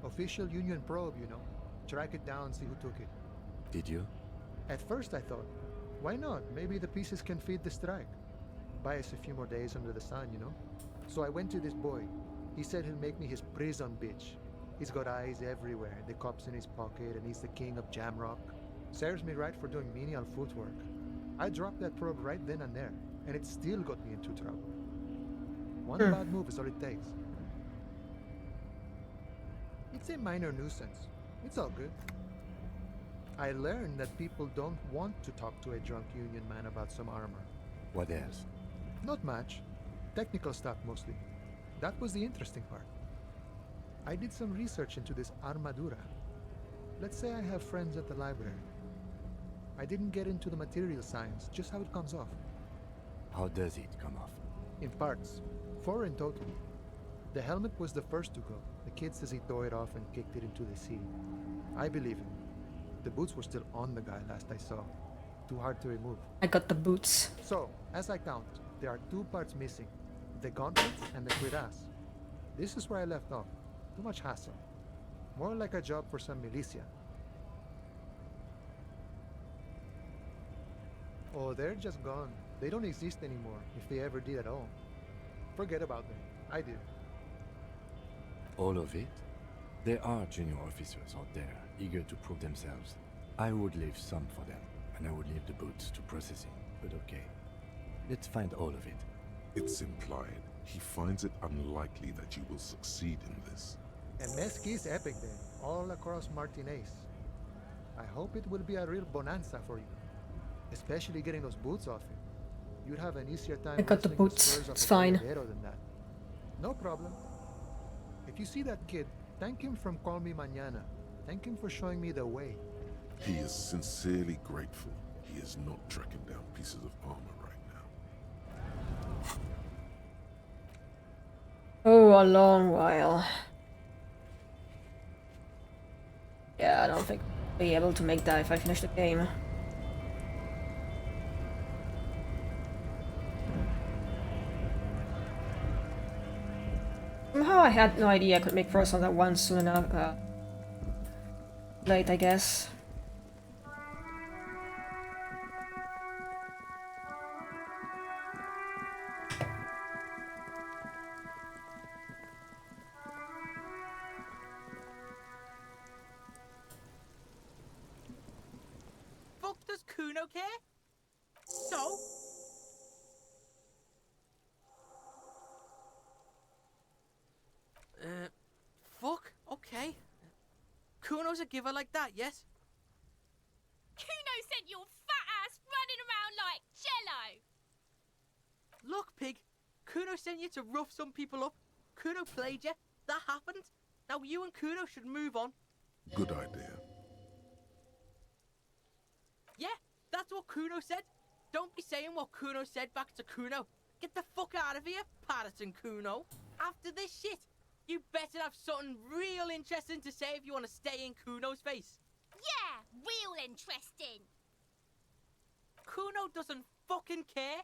Official Union probe, you know. Track it down, see who took it. Did you? At first I thought, why not? Maybe the pieces can feed the strike. Buy us a few more days under the sun, you know? So I went to this boy. He said he'll make me his prison bitch. He's got eyes everywhere, the cops in his pocket, and he's the king of Jamrock. Serves me right for doing menial footwork. I dropped that probe right then and there, and it still got me into trouble. One bad move is all it takes. It's a minor nuisance. It's all good. I learned that people don't want to talk to a drunk Union man about some armor. What else? Not much. Technical stuff mostly. That was the interesting part. I did some research into this armadura. Let's say I have friends at the library. I didn't get into the material science, just how it comes off. How does it come off? In parts. 4 in total. The helmet was the first to go. The kid says he tore it off and kicked it into the sea. I believe him. The boots were still on the guy last I saw. Too hard to remove. I got the boots. So, as I count, there are 2 parts missing. The gauntlets and the cuirass. This is where I left off. Too much hassle. More like a job for some militia. Oh, they're just gone. They don't exist anymore, if they ever did at all. Forget about them. I did. All of it? There are junior officers out there, eager to prove themselves. I would leave some for them, and I would leave the boots to processing. But okay. Let's find all of it. It's implied he finds it unlikely that you will succeed in this. And Mesqui's epic then, all across Martinez. I hope it will be a real bonanza for you. Especially getting those boots off him. You'd have an easier time I got the wrestling boots. spurs off It's a fine. Caballero than that. No problem. If you see that kid, thank him from Call Me Mañana. Thank him for showing me the way. He is sincerely grateful he is not tracking down pieces of armor right now. Oh, a long while. Yeah, I don't think I'll be able to make that if I finish the game. Somehow I had no idea I could make progress on that one soon enough. Late, I guess. Fuck does Kuno care? So? Fuck, okay. Kuno's a giver like that, yes? Kuno sent your fat ass running around like jello! Look, pig, Kuno sent you to rough some people up. Kuno played you. That happened. Now you and Kuno should move on. Good idea. Yeah, that's what Kuno said. Don't be saying what Kuno said back to Kuno. Get the fuck out of here, Patterson Kuno. After this shit, you better have something real interesting to say if you want to stay in Kuno's face. Yeah, real interesting. Kuno doesn't fucking care.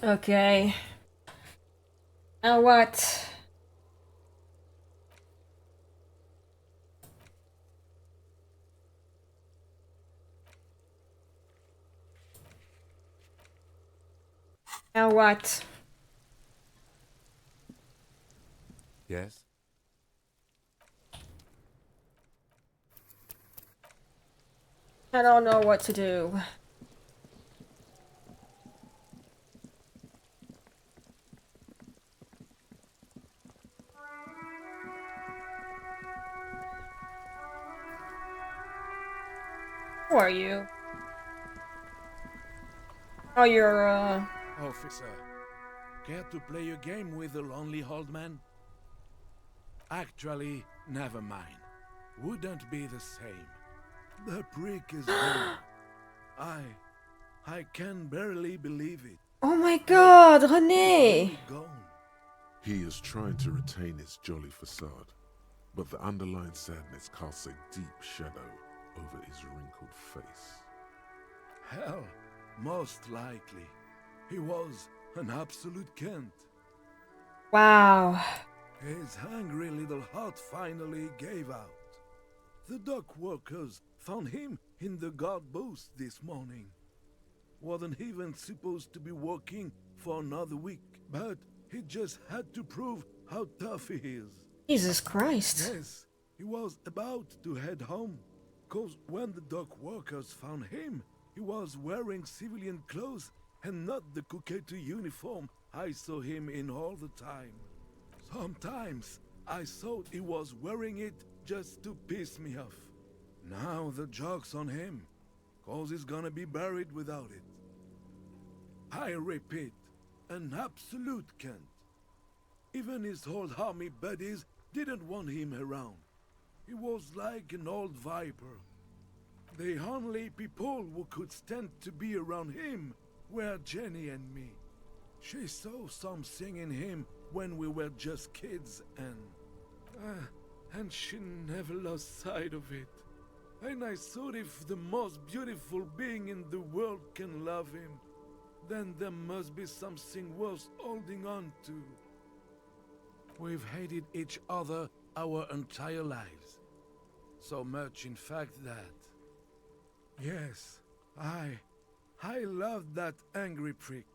Okay. Now what? Now what? Yes? I don't know what to do. Who are you? Oh, you're, Officer, care to play a game with the lonely old man? Actually, never mind. Wouldn't be the same. The prick is gone. I can barely believe it. Oh my god, René! Gone. He is trying to retain his jolly facade. but the underlying sadness casts a deep shadow over his wrinkled face. Hell, most likely. He was an absolute Kent. Wow. His hungry little heart finally gave out. The dock workers found him in the guard booth this morning. Wasn't even supposed to be working for another week, but he just had to prove how tough he is. Jesus Christ. Yes, he was about to head home, 'cause when the dock workers found him, he was wearing civilian clothes and not the Kuketu uniform I saw him in all the time. Sometimes I thought he was wearing it just to piss me off. Now the joke's on him, 'cause he's gonna be buried without it. I repeat, an absolute Kent. Even his old army buddies didn't want him around. He was like an old viper. The only people who could stand to be around him were Jenny and me. She saw something in him when we were just kids, and she never lost sight of it. And I thought if the most beautiful being in the world can love him, then there must be something worth holding on to. We've hated each other our entire lives. So much, in fact, that... Yes, I loved that angry prick.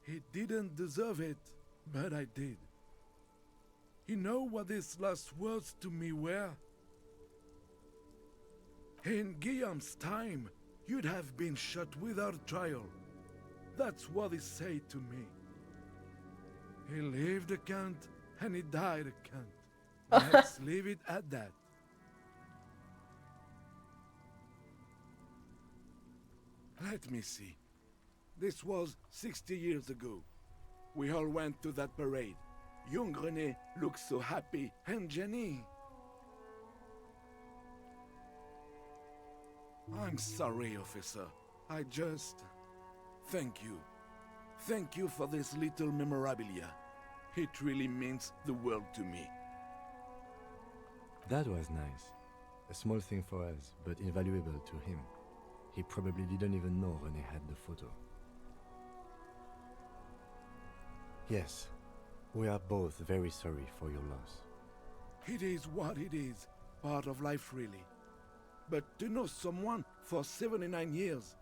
He didn't deserve it, but I did. You know what his last words to me were? In Guillaume's time, you'd have been shot without trial. That's what he said to me. He lived a cunt, and he died a cunt. Let's leave it at that. Let me see. This was 60 years ago. We all went to that parade. Young René looked so happy, and Jenny... I'm sorry, officer. I just... Thank you. Thank you for this little memorabilia. It really means the world to me. That was nice. A small thing for us, but invaluable to him. He probably didn't even know René had the photo. Yes, we are both very sorry for your loss. It is what it is. Part of life, really. But to know someone for 79 years,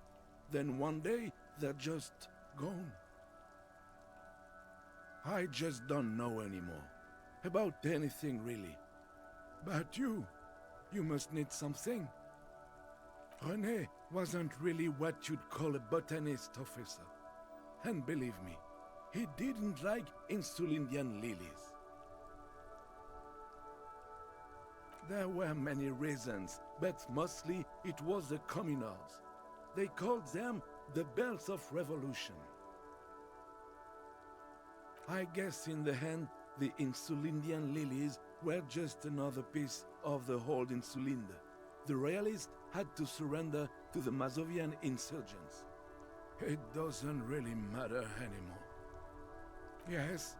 then one day they're just gone. I just don't know anymore. About anything, really. But you must need something. René wasn't really what you'd call a botanist, officer. And believe me, he didn't like Insulindian lilies. There were many reasons, but mostly it was the communals. They called them the bells of revolution. I guess in the end, the Insulindian lilies were just another piece of the whole Insulinde. The royalists had to surrender to the Mazovian insurgents. It doesn't really matter anymore. Yes?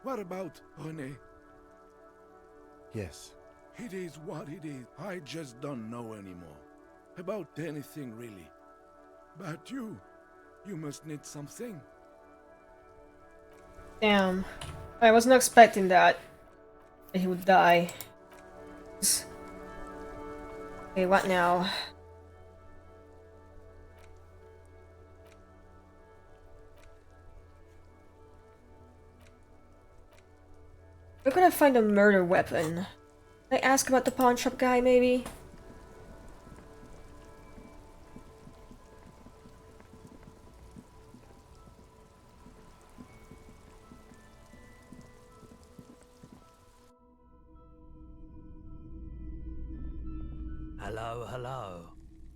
What about René? Yes. It is what it is. I just don't know anymore. About anything, really. But you must need something. Damn. I was not expecting that. He would die. Okay, what now? We're gonna find a murder weapon. Can I ask about the pawn shop guy, maybe? Hello, hello.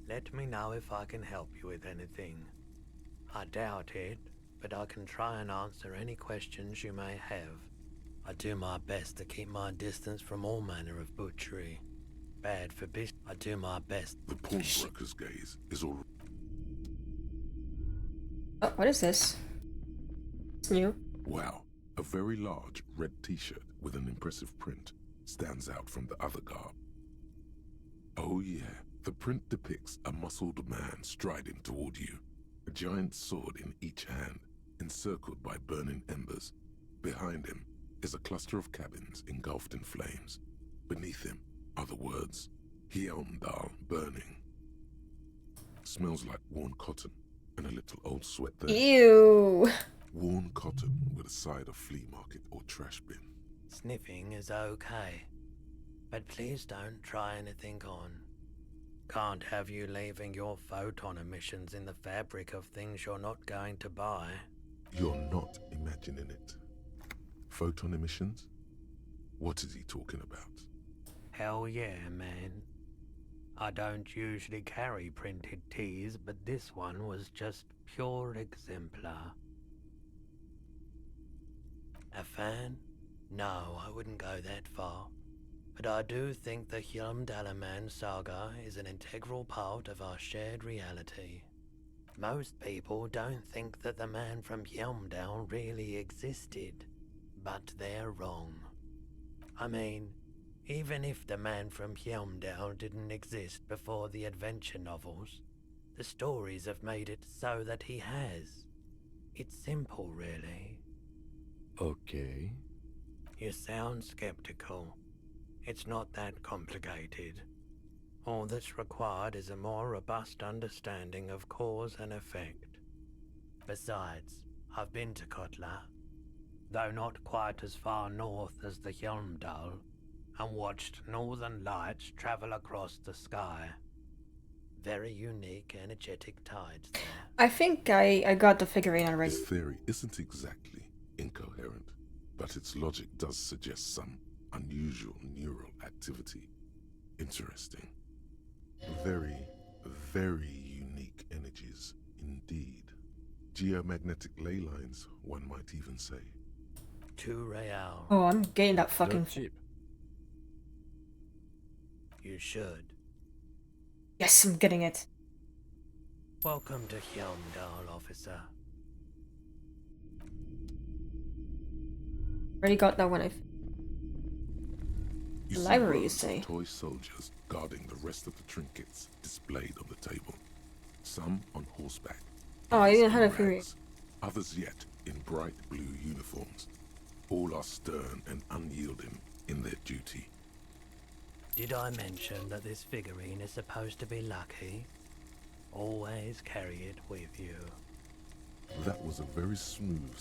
Let me know if I can help you with anything. I doubt it, but I can try and answer any questions you may have. I do my best to keep my distance from all manner of butchery. Bad for business. I do my best. The pawnbroker's gaze is all... Oh, what is this? It's new. Wow. A very large red t-shirt with an impressive print. stands out from the other garb. Oh yeah, the print depicts a muscled man striding toward you, a giant sword in each hand, encircled by burning embers. Behind him is a cluster of cabins engulfed in flames. Beneath him are the words, Hjelmdal burning. Smells like worn cotton and a little old sweat there. Ew. Worn cotton with a side of flea market or trash bin. Sniffing is okay, but please don't try anything on. Can't have you leaving your photon emissions in the fabric of things you're not going to buy. You're not imagining it. Photon emissions? What is he talking about? Hell yeah, man. I don't usually carry printed teas, but this one was just pure exemplar. A fan? No, I wouldn't go that far. But I do think the Hjelmdalaman saga is an integral part of our shared reality. Most people don't think that the man from Hjelmdal really existed, but they're wrong. I mean, even if the man from Hjelmdal didn't exist before the adventure novels, the stories have made it so that he has. It's simple, really. Okay. You sound skeptical. It's not that complicated. All that's required is a more robust understanding of cause and effect. Besides, I've been to Kotla, though not quite as far north as the Hjelmdal, and watched northern lights travel across the sky. Very unique, energetic tides there. I think I got the figurine already. His theory isn't exactly incoherent, but its logic does suggest some unusual neural activity. Interesting. Very, very unique energies indeed. Geomagnetic ley lines, one might even say. 2 real. Oh, I'm getting that fucking cheap. You should. Yes, I'm getting it. Welcome to Hjelmdal, officer. Already got that one. You see Library, you rows say? of toy soldiers guarding the rest of the trinkets displayed on the table. Some on horseback. Oh, I others didn't have in a figurine. rags, others yet in bright blue uniforms. All are stern and unyielding in their duty. Did I mention that this figurine is supposed to be lucky? Always carry it with you. That was a very smooth.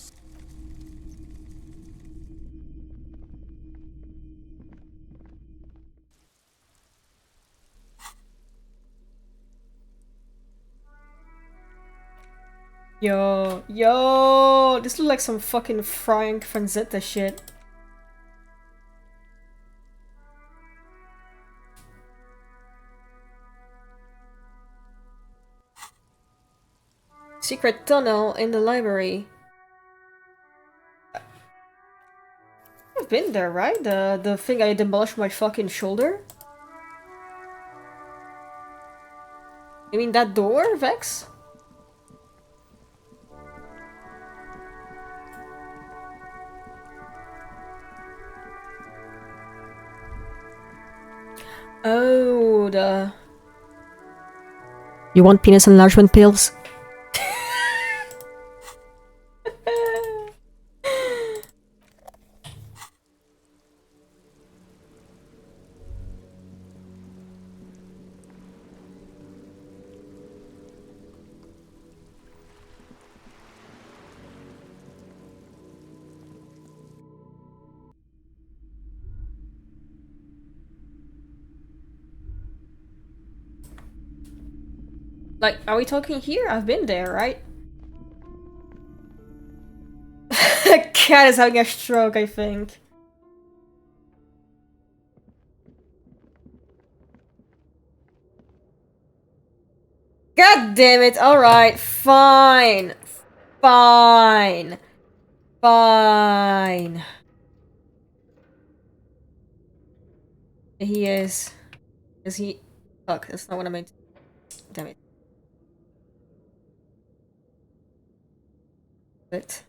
Yo, this looks like some fucking Frank Franzetta shit. Secret tunnel in the library. I've been there, right? The thing I demolished my fucking shoulder? You mean that door, Vex? Oh, the... You want penis enlargement pills? Like, are we talking here? I've been there, right? Cat is having a stroke, I think. God damn it, alright, fine. Fine. Fine. He is. Is he? Fuck, that's not what I meant. Damn it. But.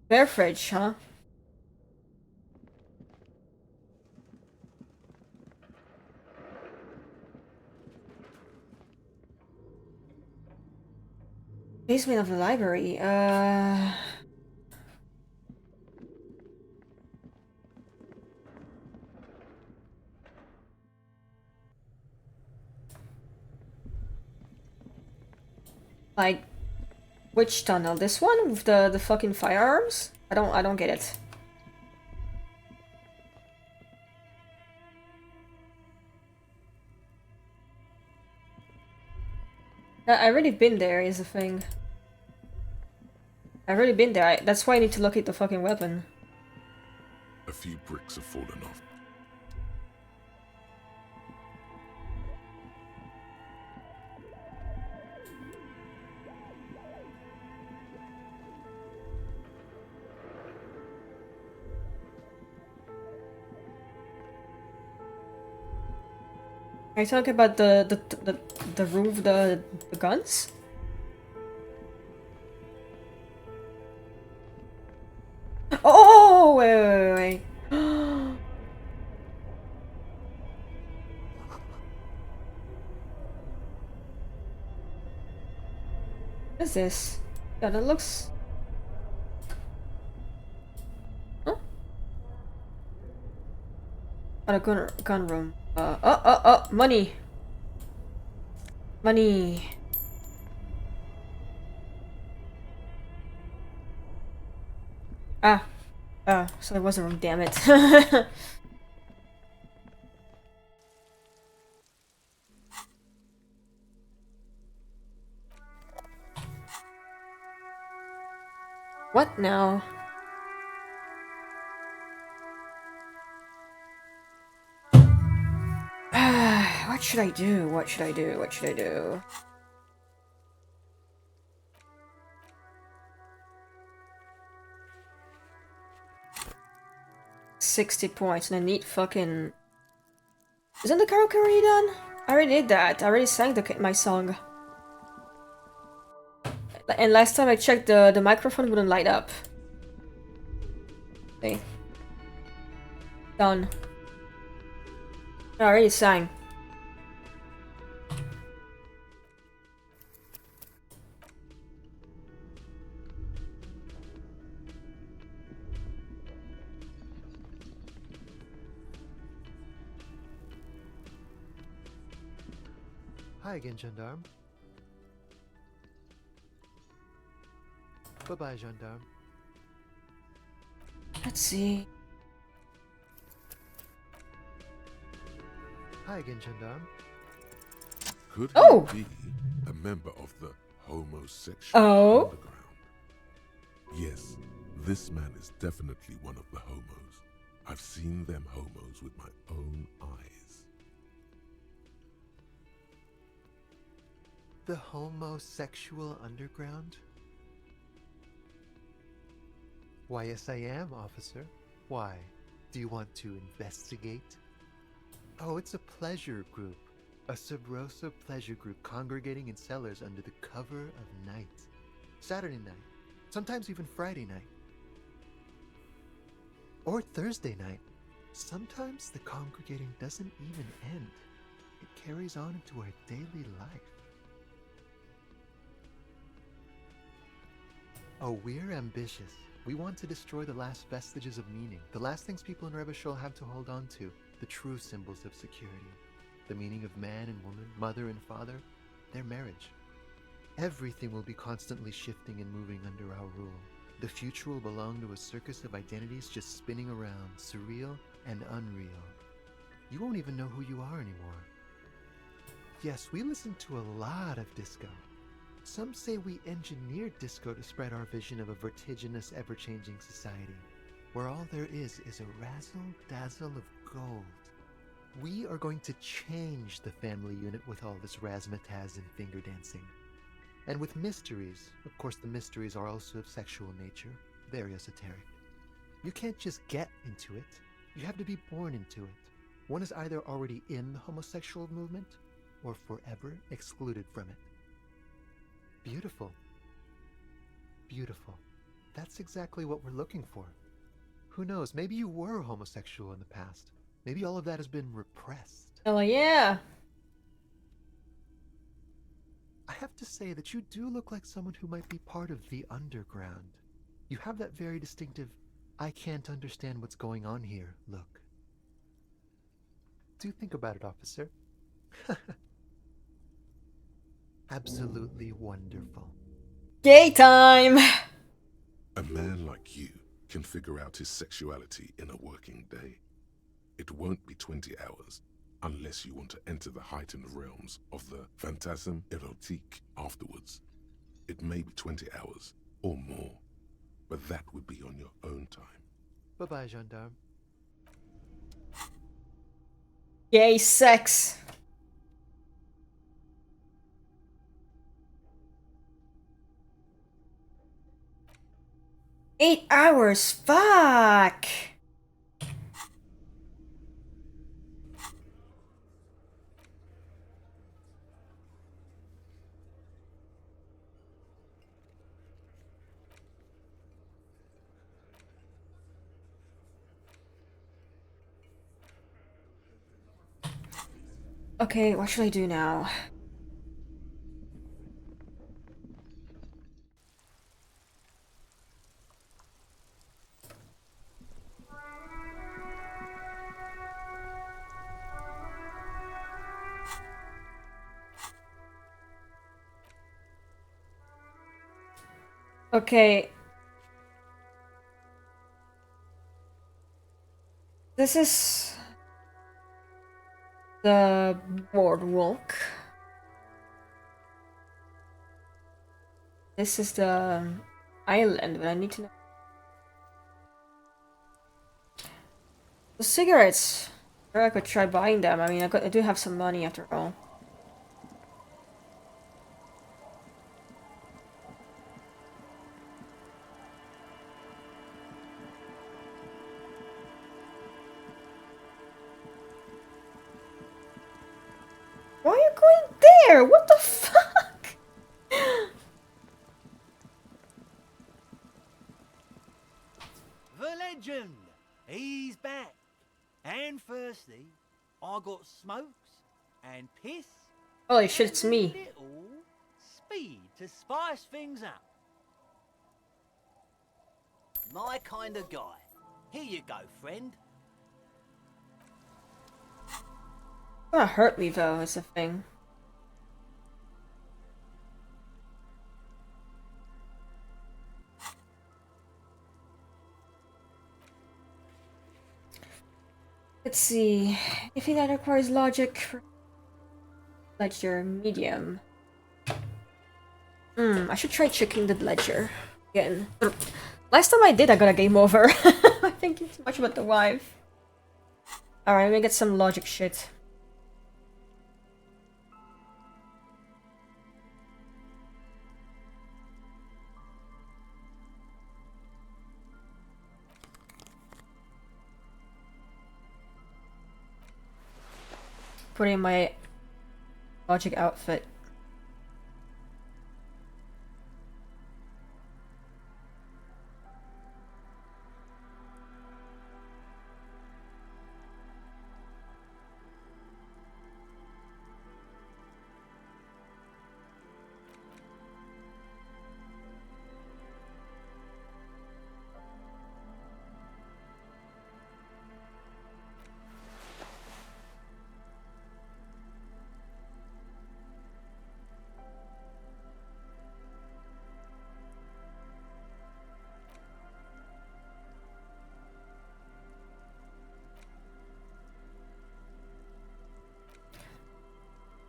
Bear fridge, huh? basement of the library. Like, which tunnel? This one with the fucking firearms? I don't get it. I already been there is the thing. I've already been there. That's why I need to locate the fucking weapon. A few bricks have fallen off. Are you talking about the room with the guns? Oh, wait. What is this? Yeah, that looks... Huh? Oh, a gun room. Money. Money. Ah. So it was a room, damn it. What now? What should I do? What should I do? What should I do? $60 points and I need fucking... Isn't the karaoke already done? I already did that. I already sang my song. And last time I checked, the microphone wouldn't light up. Okay. Done. I already sang. Hi again, gendarme. Bye-bye, gendarme. Let's see. Hi again, gendarme. Could Oh! he be a member of the homosexual Oh? underground? Yes, this man is definitely one of the homos. I've seen them homos with my own eyes. The homosexual underground? Why, yes I am, officer. Why? Do you want to investigate? Oh, it's a pleasure group. A sub rosa pleasure group congregating in cellars under the cover of night. Saturday night. Sometimes even Friday night. Or Thursday night. Sometimes the congregating doesn't even end. It carries on into our daily life. Oh, we're ambitious. We want to destroy the last vestiges of meaning, the last things people in Rebishol have to hold on to, the true symbols of security. The meaning of man and woman, mother and father, their marriage. Everything will be constantly shifting and moving under our rule. The future will belong to a circus of identities just spinning around, surreal and unreal. You won't even know who you are anymore. Yes, we listen to a lot of disco. Some say we engineered disco to spread our vision of a vertiginous, ever-changing society, where all there is a razzle-dazzle of gold. We are going to change the family unit with all this razzmatazz and finger dancing. And with mysteries, of course the mysteries are also of sexual nature, very esoteric. You can't just get into it, you have to be born into it. One is either already in the homosexual movement, or forever excluded from it. Beautiful. Beautiful. That's exactly what we're looking for. Who knows, maybe you were homosexual in the past. Maybe all of that has been repressed. Hell yeah. I have to say that you do look like someone who might be part of the underground. You have that very distinctive, I can't understand what's going on here look. Do think about it, officer. Absolutely wonderful. Gay time! A man like you can figure out his sexuality in a working day. It won't be 20 hours unless you want to enter the heightened realms of the phantasme erotique afterwards. It may be 20 hours or more, but that would be on your own time. Bye-bye, gendarme. Gay sex. Eight hours, fuck! Okay, what should I do now? Okay. This is the boardwalk. This is the island, but I need to know. The cigarettes. Or I could try buying them. I mean, I do have some money after all. Why are you going there? What the fuck? The legend! He's back. And firstly, I got smokes and piss. Holy shit, it's and a me. little speed to spice things up. My kind of guy. Here you go, friend. It's gonna hurt me though, is the thing. Let's see. Anything that requires logic for ledger medium. I should try checking the ledger again. Last time I did, I got a game over. I'm thinking too much about the wife. Alright, let me get some logic shit. Put in my logic outfit.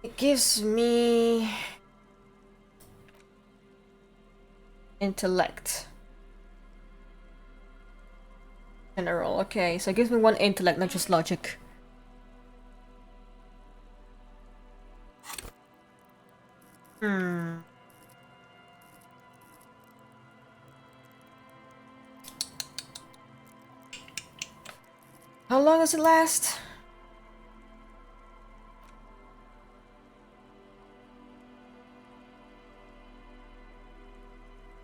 It gives me intellect. General, okay, so it gives me one intellect, not just logic. How long does it last?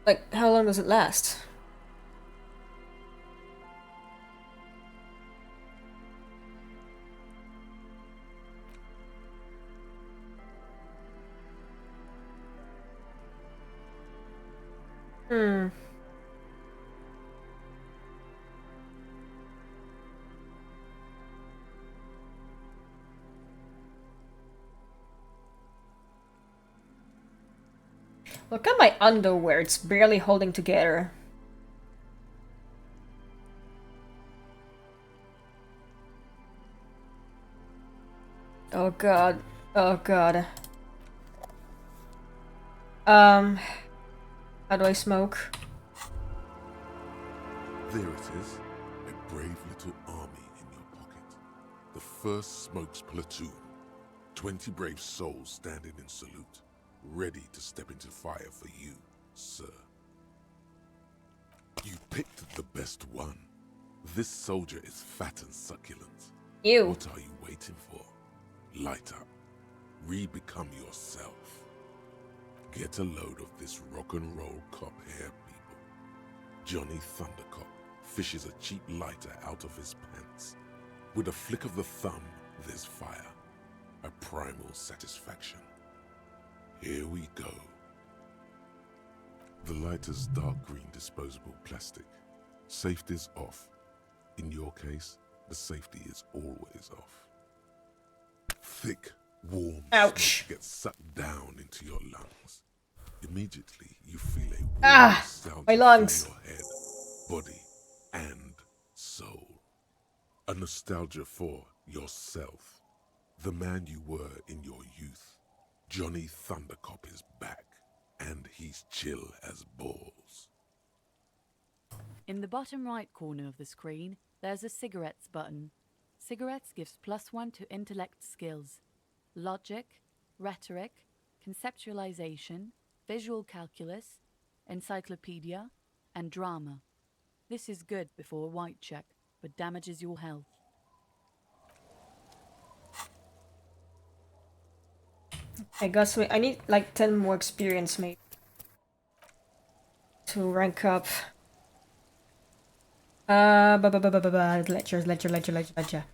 Like, how long does it last? Hmm. Look at my underwear, it's barely holding together. Oh god. Oh god. How do I smoke? There it is, a brave little army in your pocket. The 1st Smokes Platoon. 20 brave souls standing in salute, ready to step into fire for you, sir. You picked the best one. This soldier is fat and succulent. Ew. What are you waiting for? Light up. Re-become yourself. Get a load of this rock and roll cop here, people. Johnny Thundercop fishes a cheap lighter out of his pants. With a flick of the thumb, there's fire. A primal satisfaction. Here we go. The lighter's dark green disposable plastic. Safety's off. In your case, the safety is always off. Thick, warm Ouch. smoke gets sucked down into your lungs. Immediately, you feel a warm nostalgia my lungs. fill your head, body, and soul. A nostalgia for yourself. The man you were in your youth. Johnny Thundercop is back, and he's chill as balls. In the bottom right corner of the screen, there's a cigarettes button. Cigarettes gives +1 to intellect skills. Logic, rhetoric, conceptualization, visual calculus, encyclopedia, and drama. This is good before a white check, but damages your health. I guess I need like 10 more experience maybe to rank up. Ledger.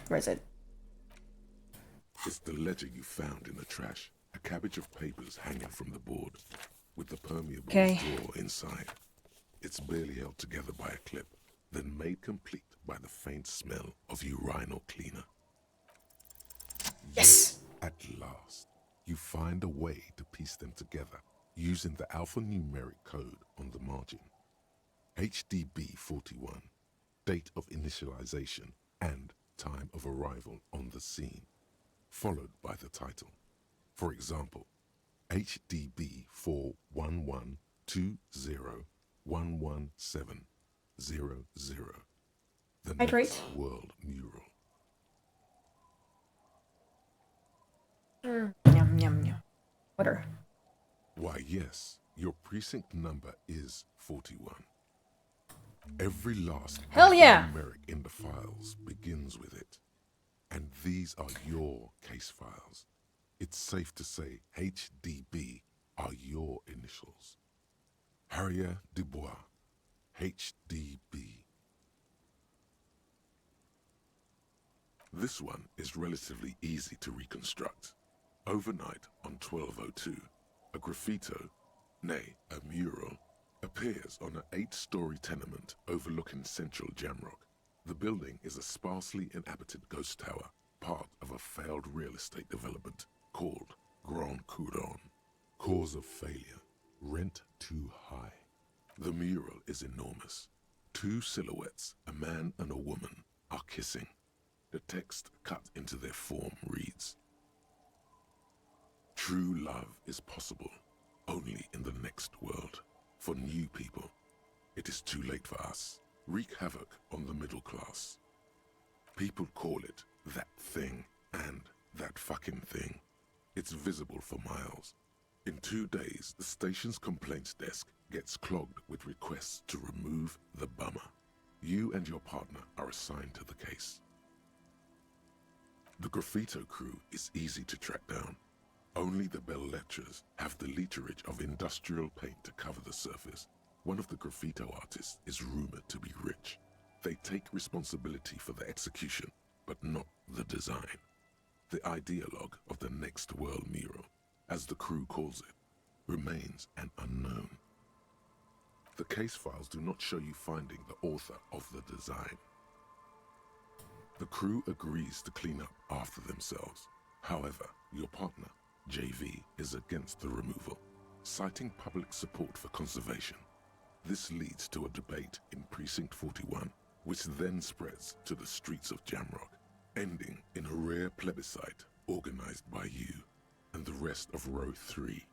Where is it? It's the ledger you found in the trash. A cabbage of papers hanging from the board, with the permeable drawer inside. It's barely held together by a clip, then made complete by the faint smell of urinal cleaner. Yes! At last, you find a way to piece them together using the alphanumeric code on the margin. HDB 41, date of initialization and time of arrival on the scene, followed by the title. For example, HDB 41120111700, the next world mural. Yum, yum, yum. Water. Why, yes, your precinct number is 41. Every last numeric in the files begins with it. And these are your case files. It's safe to say HDB are your initials. Harriet Dubois, HDB. This one is relatively easy to reconstruct. Overnight on 1202, a graffito, nay, a mural, appears on an 8-story tenement overlooking central Jamrock. The building is a sparsely inhabited ghost tower, part of a failed real estate development called Grand Couronne. Cause of failure, rent too high. The mural is enormous. 2 silhouettes, a man and a woman, are kissing. The text cut into their form reads, "True love is possible only in the next world. For new people, it is too late for us. Wreak havoc on the middle class. People call it that thing and that fucking thing. It's visible for miles. In 2 days, the station's complaints desk gets clogged with requests to remove the bummer. You and your partner are assigned to the case." The graffito crew is easy to track down. Only the bell lectures have the literage of industrial paint to cover the surface. One of the graffito artists is rumored to be rich. They take responsibility for the execution, but not the design. The ideologue of the next world mural, as the crew calls it, remains an unknown. the case files do not show you finding the author of the design. The crew agrees to clean up after themselves. However, your partner, JV, is against the removal, citing public support for conservation. This leads to a debate in Precinct 41, which then spreads to the streets of Jamrock, ending in a rare plebiscite organized by you and the rest of Row 3.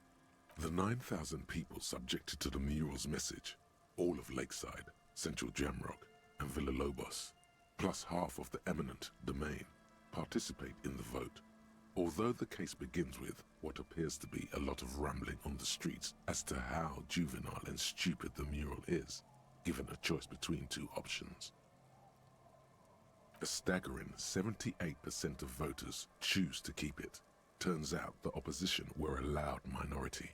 The 9,000 people subjected to the mural's message, all of Lakeside, Central Jamrock, and Villalobos, plus half of the eminent domain, participate in the vote. Although the case begins with what appears to be a lot of rambling on the streets as to how juvenile and stupid the mural is, given a choice between two options. A staggering 78% of voters choose to keep it. Turns out the opposition were a loud minority,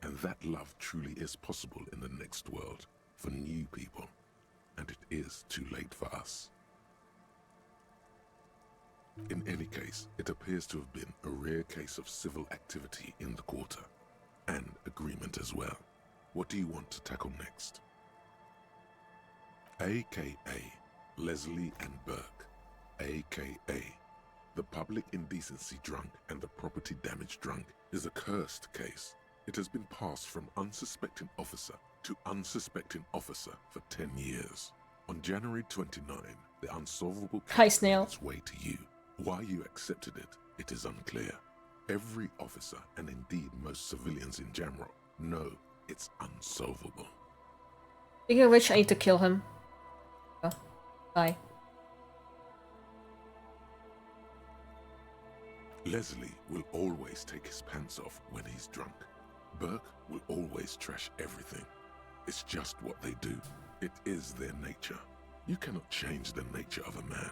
and that love truly is possible in the next world for new people, and it is too late for us. In any case, it appears to have been a rare case of civil activity in the quarter, and agreement as well. What do you want to tackle next? AKA Leslie and Burke, AKA the public indecency drunk and the property damage drunk, is a cursed case. It has been passed from unsuspecting officer to unsuspecting officer for 10 years. On January 29, the unsolvable case made its way to you. Why you accepted it, it is unclear. Every officer, and indeed most civilians in Jamrock, know it's unsolvable. Speaking of which, I need to kill him. Oh, bye. Leslie will always take his pants off when he's drunk. Burke will always trash everything. It's just what they do. It is their nature. You cannot change the nature of a man,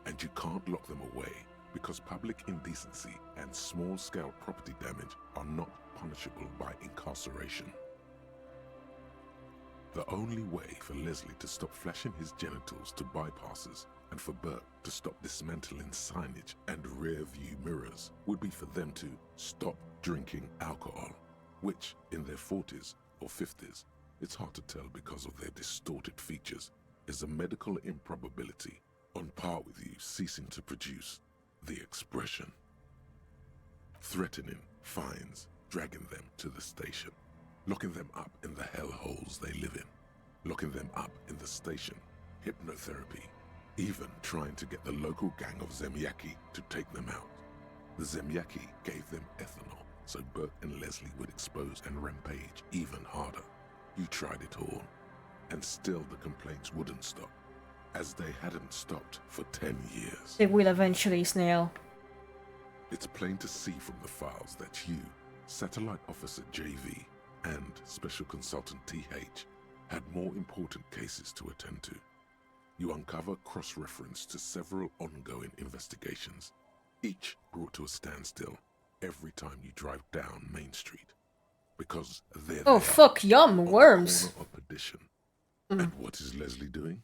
and you can't lock them away because public indecency and small-scale property damage are not punishable by incarceration. The only way for Leslie to stop flashing his genitals to bypassers and for Burke to stop dismantling signage and rear-view mirrors would be for them to stop drinking alcohol, which, in their 40s or 50s, it's hard to tell because of their distorted features, is a medical improbability on par with you ceasing to produce the expression. Threatening fines, dragging them to the station, locking them up in the hellholes they live in, locking them up in the station, hypnotherapy, even trying to get the local gang of Zemyaki to take them out. The Zemyaki gave them ethanol, so Burke and Leslie would expose and rampage even harder. You tried it all, and still the complaints wouldn't stop, as they hadn't stopped for 10 years. They will eventually, Snail. It's plain to see from the files that you, Satellite Officer JV, and Special Consultant TH had more important cases to attend to. You uncover cross-reference to several ongoing investigations, each brought to a standstill every time you drive down Main Street, because they're oh fuck, yum, worms. on the corner of Perdition. And what is Leslie doing?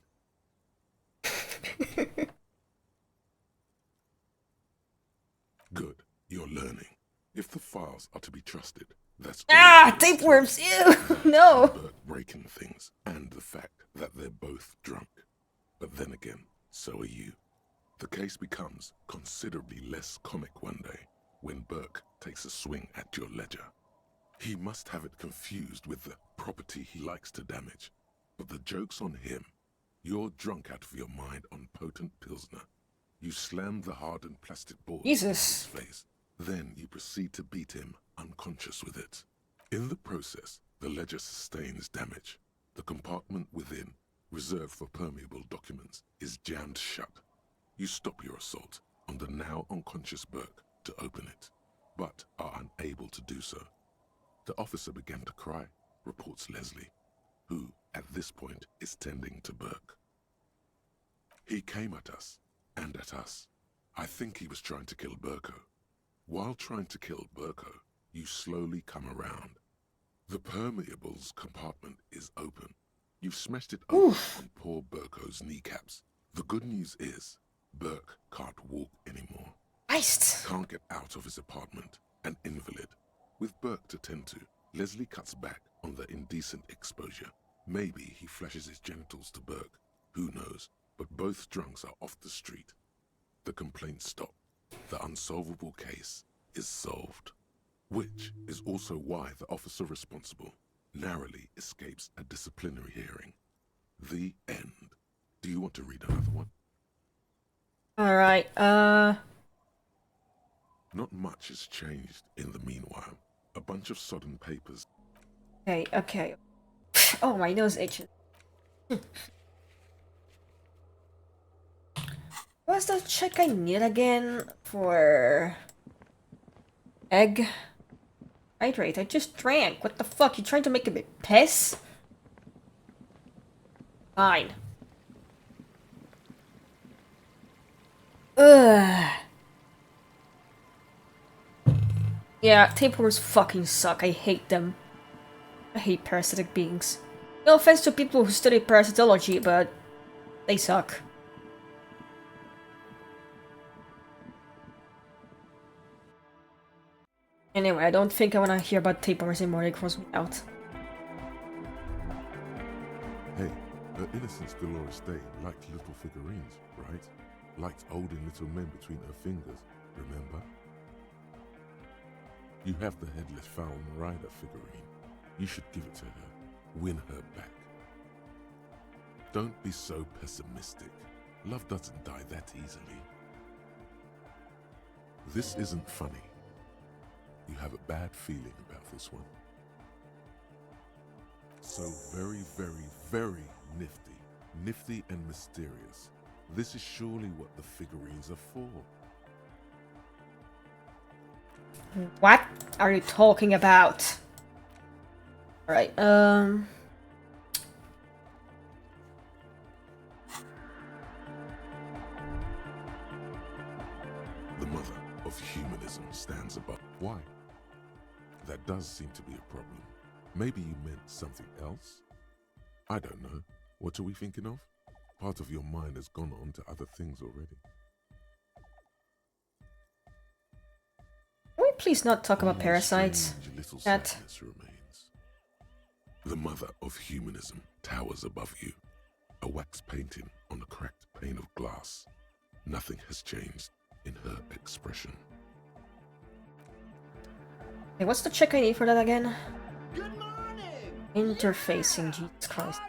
Good, you're learning. If the files are to be trusted, that's tapeworms, ew, no. Burke breaking things, and the fact that they're both drunk. But then again, so are you. The case becomes considerably less comic one day when Burke takes a swing at your ledger. He must have it confused with the property he likes to damage. But the joke's on him. You're drunk out of your mind on potent Pilsner. You slam the hardened plastic board in his face. Then you proceed to beat him unconscious with it. In the process, the ledger sustains damage. The compartment within, reserved for permeable documents, is jammed shut. You stop your assault on the now unconscious Burke to open it, but are unable to do so. The officer began to cry, reports Leslie, who, at this point, is tending to Burke. He came at us, and at us. I think he was trying to kill Burko. While trying to kill Burko, you slowly come around. The permeables compartment is open. You've smashed it open on poor Burko's kneecaps. The good news is, Burke can't walk anymore. Can't get out of his apartment, an invalid. With Burke to tend to, Leslie cuts back on the indecent exposure. Maybe he flashes his genitals to Burke. Who knows? But both drunks are off the street. The complaints stop. The unsolvable case is solved. Which is also why the officer responsible narrowly escapes a disciplinary hearing. The end. Do you want to read another one? Alright, Not much has changed in the meanwhile. A bunch of sodden papers. Okay. Oh, my nose itches. What's the check I need again for egg? Hydrate, I just drank. What the fuck? You trying to make me piss? Fine. Ugh. Yeah, tapeworms fucking suck. I hate them. I hate parasitic beings. No offense to people who study parasitology, but they suck. Anyway, I don't think I want to hear about tapeworms anymore. They gross me out. Hey, her innocence Dolores Day liked little figurines, right? Liked holding little men between her fingers, remember? You have the headless fowl rider figurine. You should give it to her. Win her back. Don't be so pessimistic. Love doesn't die that easily. This isn't funny. You have a bad feeling about this one. So very, very, very nifty. Nifty and mysterious. This is surely what the figurines are for. What are you talking about? Alright, The mother of humanism stands above. Why? That does seem to be a problem. Maybe you meant something else? I don't know. What are we thinking of? Part of your mind has gone on to other things already. Can we please not talk about parasites? Little That sadness remains. The mother of humanism towers above you. A wax painting on a cracked pane of glass. Nothing has changed in her expression. Hey, what's the check I need for that again? Interfacing, Jesus Christ.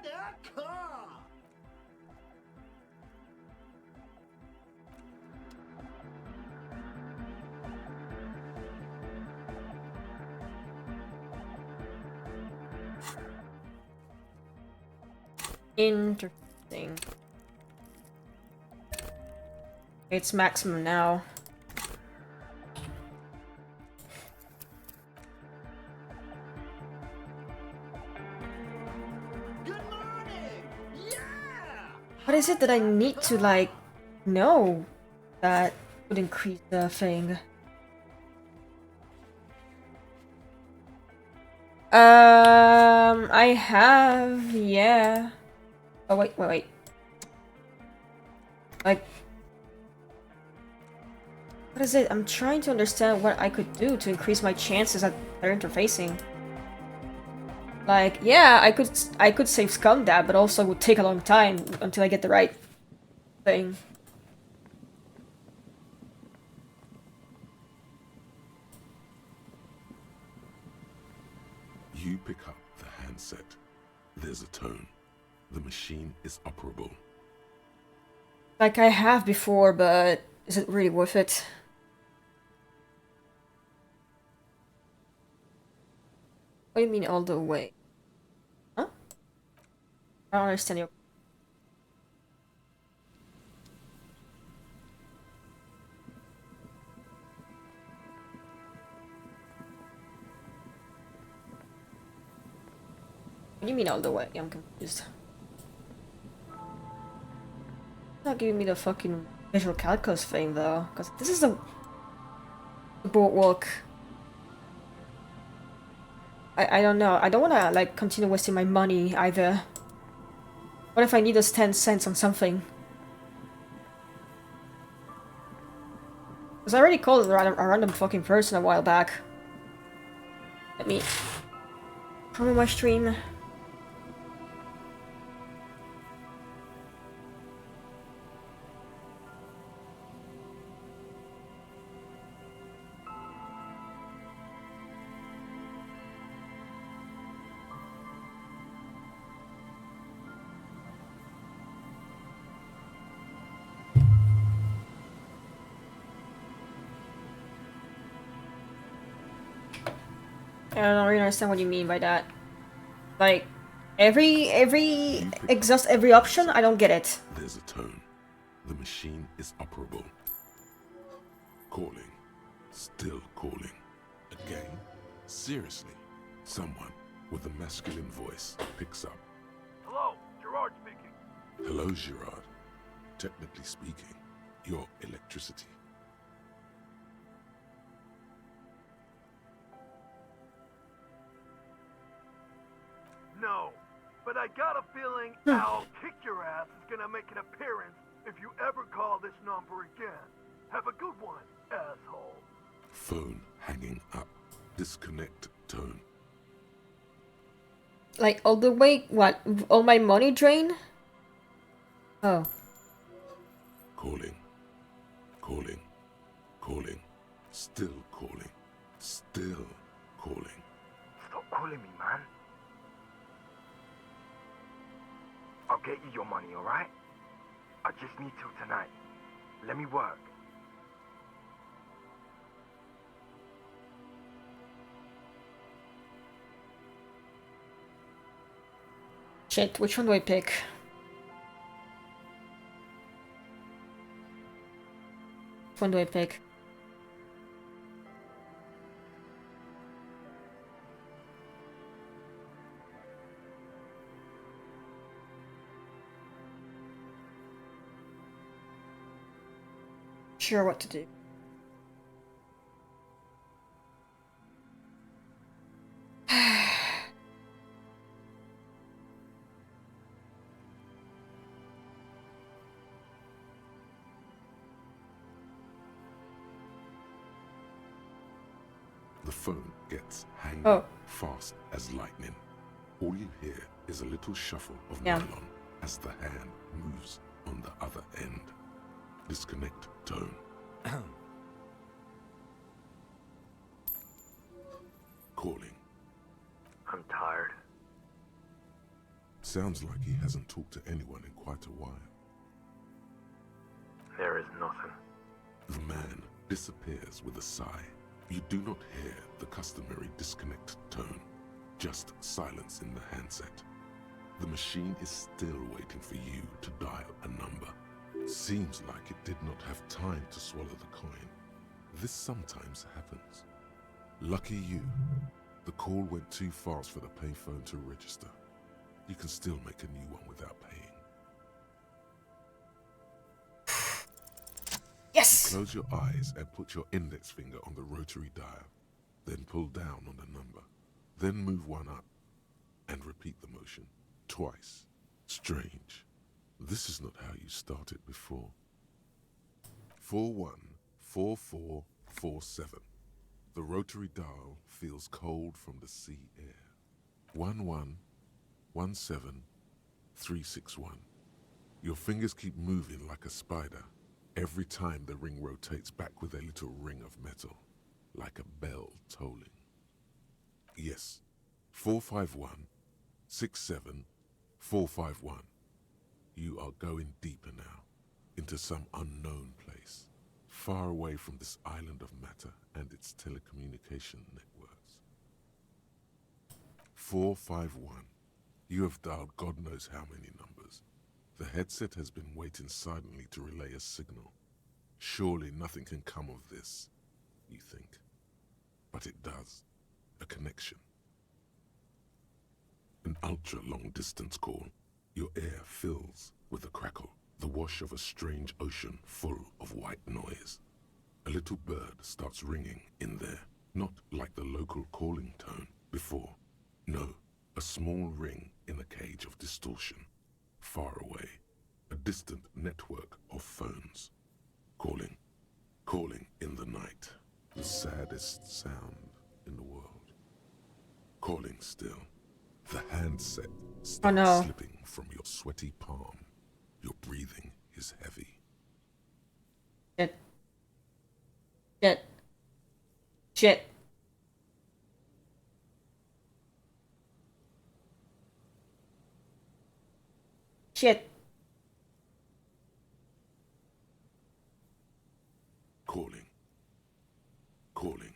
Interesting. It's maximum now. What is it that I need to, like, know that would increase the thing? I have, yeah. Oh, wait. Like, what is it? I'm trying to understand what I could do to increase my chances at better interfacing. Like, yeah, I could save Scum that, but also it would take a long time until I get the right thing. You pick up the handset. There's a tone. The machine is operable. Like I have before, but is it really worth it? What do you mean all the way? Huh? I don't understand your... What do you mean all the way? I'm confused. Not giving me the fucking visual calculus thing though, because this is the boardwalk. I don't know. I don't want to like continue wasting my money either. What if I need those 10 cents on something? Because I already called a random fucking person a while back. Let me promo my stream. I don't really understand what you mean by that. Like, every exhaust every option? I don't get it. There's a tone. The machine is operable. Calling. Still calling. Again? Seriously? Someone with a masculine voice picks up. Hello, Gerard speaking. Hello, Gerard. Technically speaking, you're electricity. No, but I got a feeling I'll kick your ass is gonna make an appearance if you ever call this number again. Have a good one, asshole. Phone hanging up. Disconnect tone. Like, all the way, what? All my money drain? Oh. Calling. Calling. Calling. Still calling. Still calling. Stop calling me, man. I'll get you your money, alright? I just need till tonight. Let me work. Shit, which one do I pick? Which one do I pick? Sure what to do. The phone gets hanged Oh. up fast as lightning. All you hear is a little shuffle of Yeah. nylon as the hand moves on the other end. Disconnect tone. Calling. I'm tired. Sounds like he hasn't talked to anyone in quite a while. There is nothing. The man disappears with a sigh. You do not hear the customary disconnect tone, just silence in the handset. The machine is still waiting for you to dial a number. Seems like it did not have time to swallow the coin. This sometimes happens. Lucky you, the call went too fast for the payphone to register. You can still make a new one without paying. Yes! Close your eyes and put your index finger on the rotary dial. Then pull down on the number. Then move one up and repeat the motion twice. Strange. This is not how you started before. 414447. The rotary dial feels cold from the sea air. 1117361. Your fingers keep moving like a spider. Every time the ring rotates back with a little ring of metal, like a bell tolling. Yes, 45167451. You are going deeper now, into some unknown place, far away from this island of matter and its telecommunication networks. 451. You have dialed God knows how many numbers. The headset has been waiting silently to relay a signal. Surely nothing can come of this, you think. But it does. A connection. An ultra-long distance call. Your air fills with a crackle, the wash of a strange ocean full of white noise. A little bird starts ringing in there, not like the local calling tone before. No, a small ring in a cage of distortion. Far away, a distant network of phones. Calling, calling in the night, the saddest sound in the world. Calling still, the handset starts slipping from your sweaty palm. Your breathing is heavy. Shit. Shit. Shit. Shit. Calling, calling,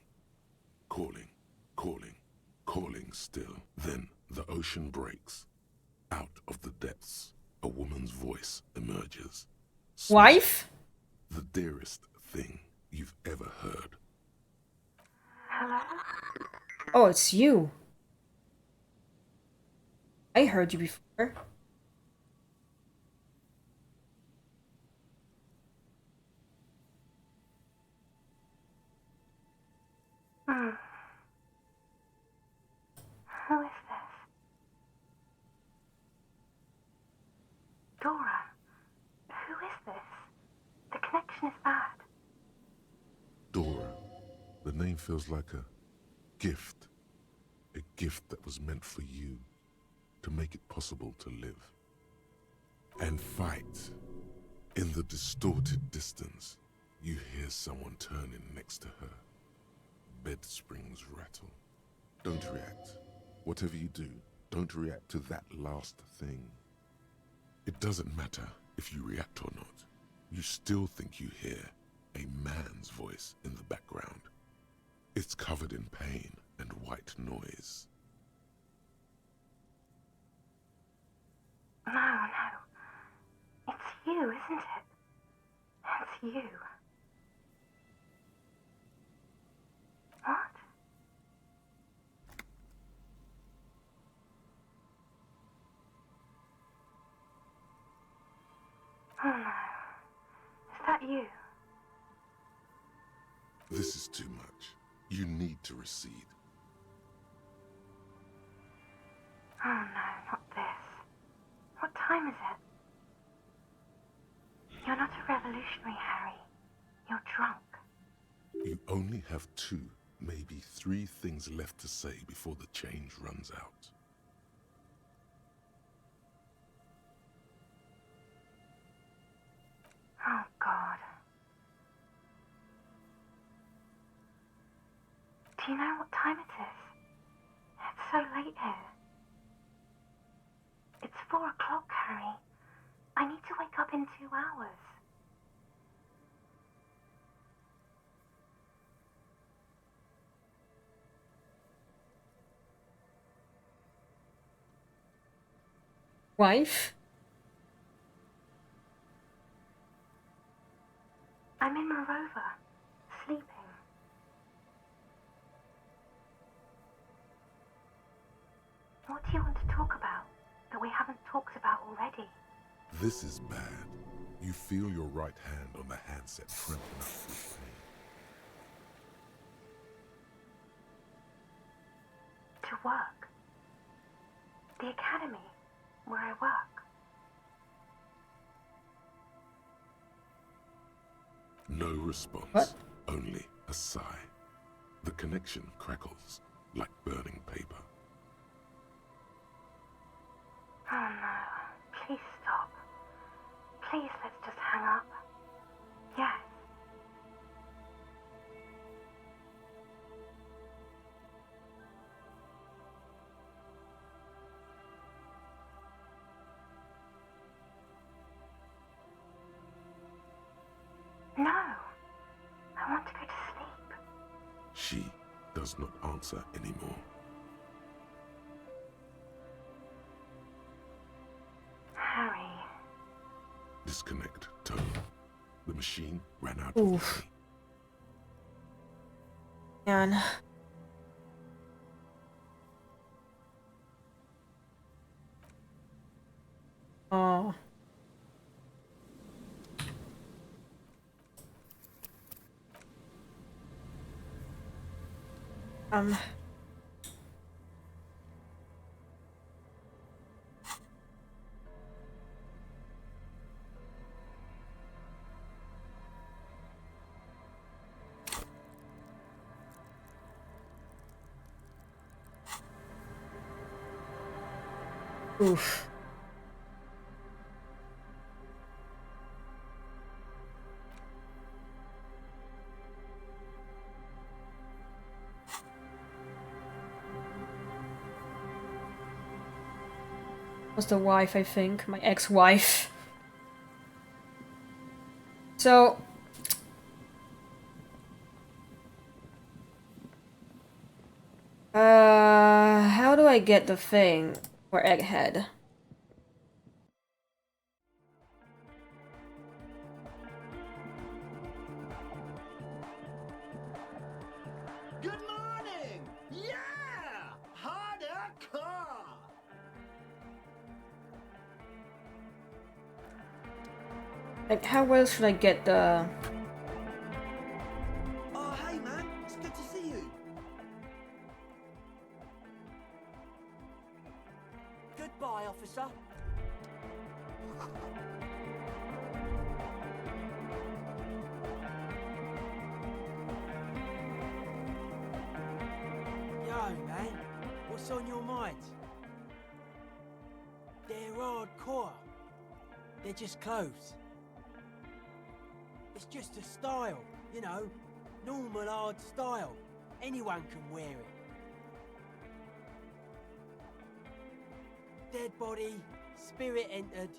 calling, calling. Then the ocean breaks. Out of the depths, a woman's voice emerges. Wife? The dearest thing you've ever heard. Hello? Oh, it's you. I heard you before. Hmm. Who is this? Dora, who is this? The connection is bad. Dora. The name feels like a gift. A gift that was meant for you, to make it possible to live. And fight. In the distorted distance, you hear someone turning next to her. Bed springs rattle. Don't react. Whatever you do, don't react to that last thing. It doesn't matter if you react or not. You still think you hear a man's voice in the background. It's covered in pain and white noise. No, no. It's you, isn't it? It's you. What? Oh no. Is that you? This is too much. You need to recede. Oh no, not this. What time is it? You're not a revolutionary, Harry. You're drunk. You only have 2, maybe 3 things left to say before the change runs out. Oh God. Do you know what time it is? It's so late here. It's 4 o'clock, Harry. I need to wake up in 2 hours. Wife? I'm in my rover, sleeping. What do you want to talk about that we haven't talked about already? This is bad. You feel your right hand on the handset trembling up with pain. To work. The academy, where I work. No response. What? Only a sigh. The connection crackles like burning paper. Oh no, please stop. Please, let's just hang up. Yes. No. I want to go to sleep. She does not answer anymore. Harry. Disconnect tone. The machine ran out Oof. of battery. Man. Oh. Um. Oof. Was the wife, I think, my ex-wife. So How do I get the thing for Egghead? Good morning! Yeah! Harder car! Like, how else should I get the... Oh, hey man, it's good to see you. Goodbye, officer. Yo, man, what's on your mind? They're hardcore. They're just clothes. It's just a style, you know, normal hard style. Anyone can wear it. Dead body, spirit entered.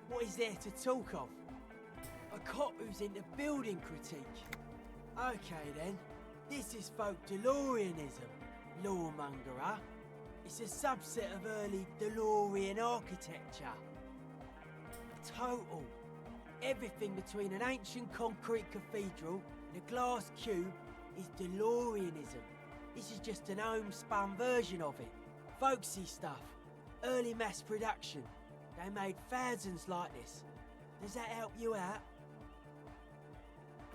What is there to talk of? A cop who's into building critique. Okay then, this is folk DeLoreanism, lawmonger. It's a subset of early DeLorean architecture. Total. Everything between an ancient concrete cathedral and a glass cube is DeLoreanism. This is just an homespun version of it. Folksy stuff. Early mass production. They made thousands like this. Does that help you out?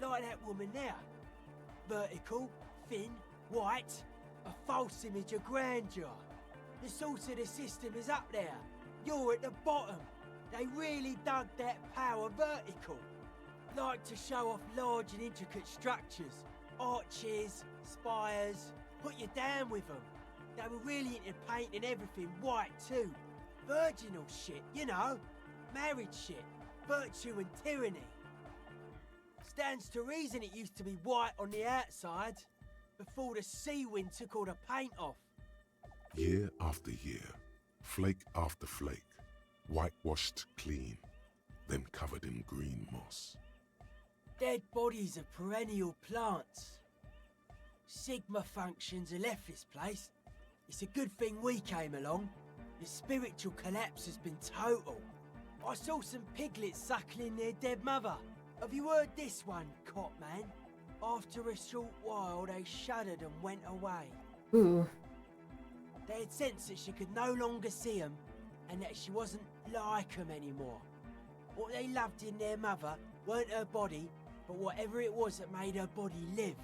Like that woman there. Vertical, thin, white. A false image of grandeur. The source of the system is up there. You're at the bottom. They really dug that power vertical. Like to show off large and intricate structures. Arches, spires. Put you down with them. They were really into painting everything white too. Virginal shit, you know. Married shit. Virtue and tyranny. Stands to reason it used to be white on the outside. Before the sea wind took all the paint off. Year after year, flake after flake, whitewashed clean, then covered in green moss. Dead bodies of perennial plants. Sigma functions have left this place. It's a good thing we came along. The spiritual collapse has been total. I saw some piglets suckling their dead mother. Have you heard this one, cop man? After a short while, they shuddered and went away. Ooh. They had sensed that she could no longer see them, and that she wasn't like them anymore. What they loved in their mother weren't her body, but whatever it was that made her body live.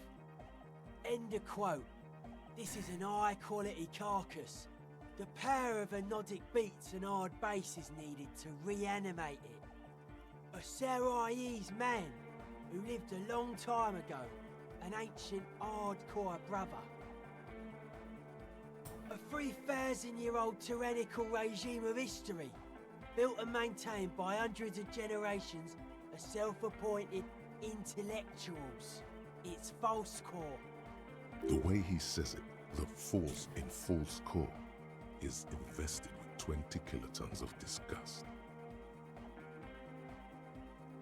End of quote. This is an high-quality carcass. The power of anodic beats and hard bass is needed to reanimate it. A Sarai's man who lived a long time ago, an ancient hardcore brother. A 3,000-year-old tyrannical regime of history, built and maintained by hundreds of generations of self-appointed intellectuals. It's false core. The way he says it, the force in false core is invested with 20 kilotons of disgust.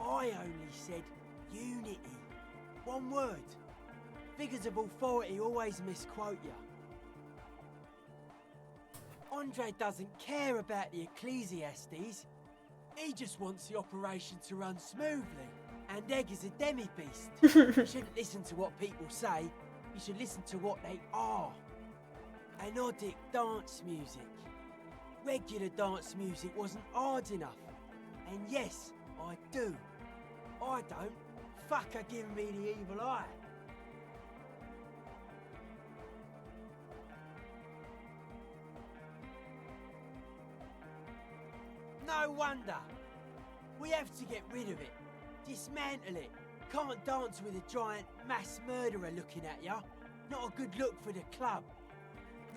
I only said unity. One word. Figures of authority always misquote you. Andre doesn't care about the Ecclesiastes. He just wants the operation to run smoothly. And Egg is a demi-beast. You shouldn't listen to what people say. You should listen to what they are. Anodic dance music. Regular dance music wasn't hard enough. And yes, I do. I don't. Fuck her giving me the evil eye. No wonder. We have to get rid of it. Dismantle it. Can't dance with a giant mass murderer looking at ya. Not a good look for the club.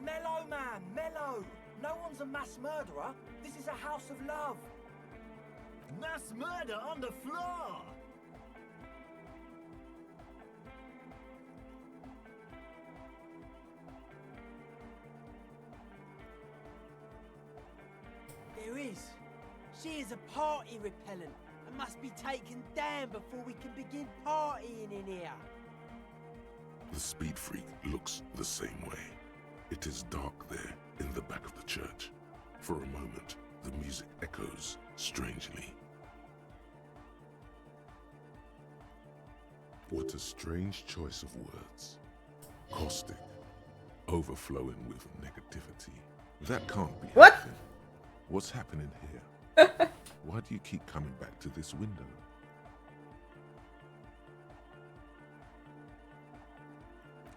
Mellow, man, mellow. No one's a mass murderer. This is a house of love. Mass murder on the floor. There is. She is a party repellent and must be taken down before we can begin partying in here. The speed freak looks the same way. It is dark there in the back of the church. For a moment, the music echoes strangely. What a strange choice of words. Caustic, overflowing with negativity. That can't be What? happening. What's happening here? Why do you keep coming back to this window?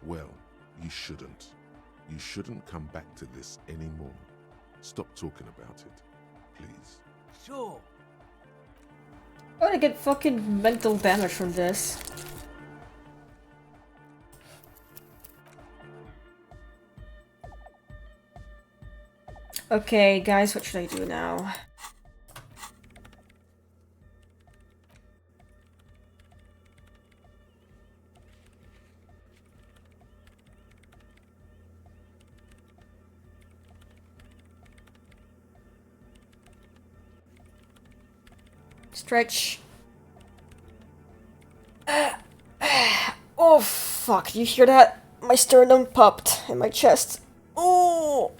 Well, you shouldn't. You shouldn't come back to this anymore. Stop talking about it, please. Sure. I'm gonna get fucking mental damage from this. Okay, guys, what should I do now? Stretch. Oh, fuck. You hear that? My sternum popped in my chest. Oh!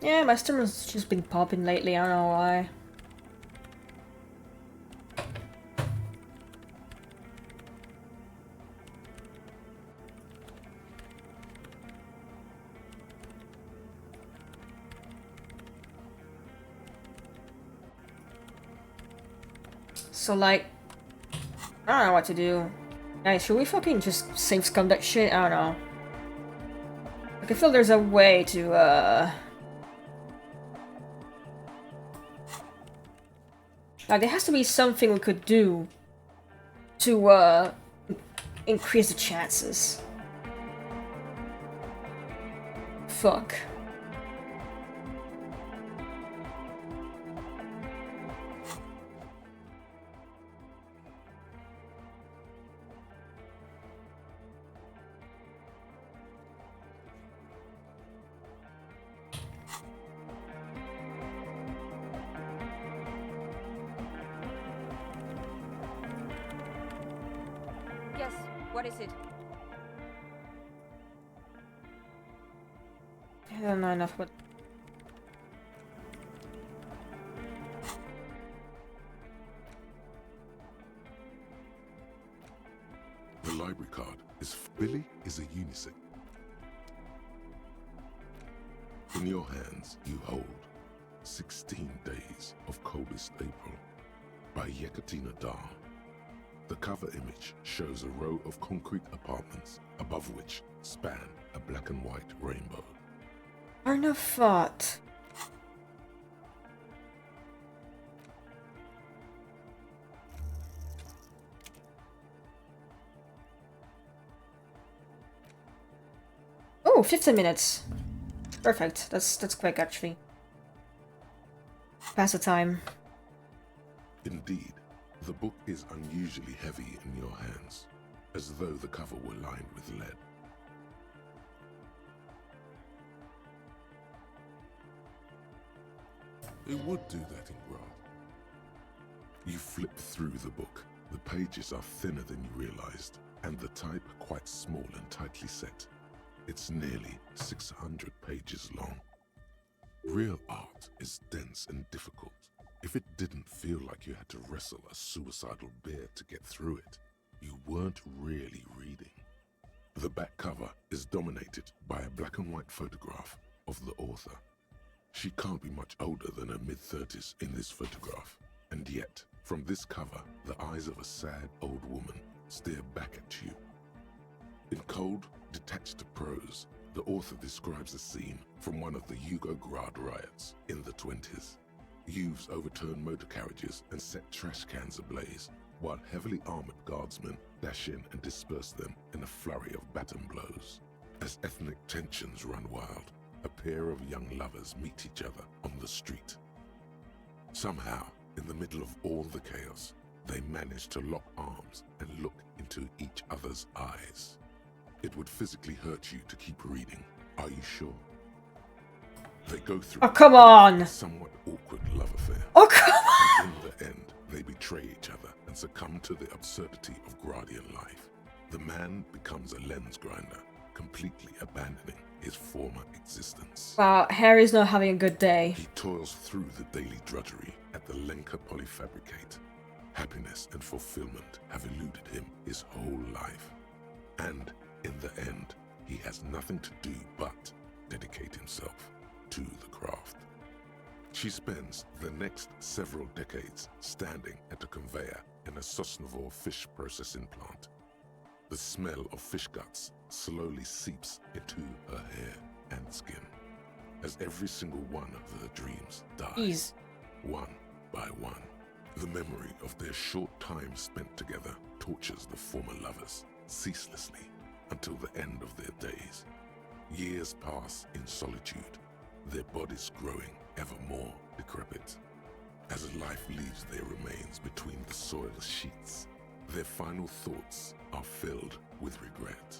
Yeah, my stomach's just been popping lately, I don't know why. So, like, I don't know what to do. Guys, should we fucking just save scum that shit? I don't know. Like, I feel there's a way to, like, there has to be something we could do to, increase the chances. Fuck. Yes, what is it? I don't know enough what. The library card is Billy is a unisex. In your hands, you hold 16 Days of Coldest April by Yekatina Dar. The cover image shows a row of concrete apartments above which span a black and white rainbow. Arnafat. Oh, 15 minutes. Perfect. That's quick, actually. Pass the time. Indeed, the book is unusually heavy in your hands, as though the cover were lined with lead. It would do that in Grad. You flip through the book. The pages are thinner than you realized, and the type quite small and tightly set. It's nearly 600 pages long. Real art is dense and difficult. If it didn't feel like you had to wrestle a suicidal bear to get through it, you weren't really reading. The back cover is dominated by a black and white photograph of the author. She can't be much older than her mid-30s in this photograph, and yet, from this cover, the eyes of a sad old woman stare back at you. In cold, detached prose, the author describes a scene from one of the Yugograd riots in the 20s. Youths overturned motor carriages and set trash cans ablaze, while heavily armored guardsmen dash in and disperse them in a flurry of baton blows. As ethnic tensions run wild, a pair of young lovers meet each other on the street. Somehow, in the middle of all the chaos, they manage to lock arms and look into each other's eyes. It would physically hurt you to keep reading. Are you sure? They go through a somewhat awkward love affair. Oh, come on! And in the end, they betray each other and succumb to the absurdity of Guardian life. The man becomes a lens grinder, completely abandoning his former existence. Wow, Harry's not having a good day. He toils through the daily drudgery at the Lenka Polyfabricate. Happiness and fulfillment have eluded him his whole life. And in the end, he has nothing to do but dedicate himself to the craft. She spends the next several decades standing at a conveyor in a Sosnovo fish processing plant. The smell of fish guts slowly seeps into her hair and skin as every single one of her dreams dies, one by one. The memory of their short time spent together tortures the former lovers ceaselessly until the end of their days. Years pass in solitude, their bodies growing ever more decrepit. As life leaves their remains between the soil sheets, their final thoughts are filled with regret.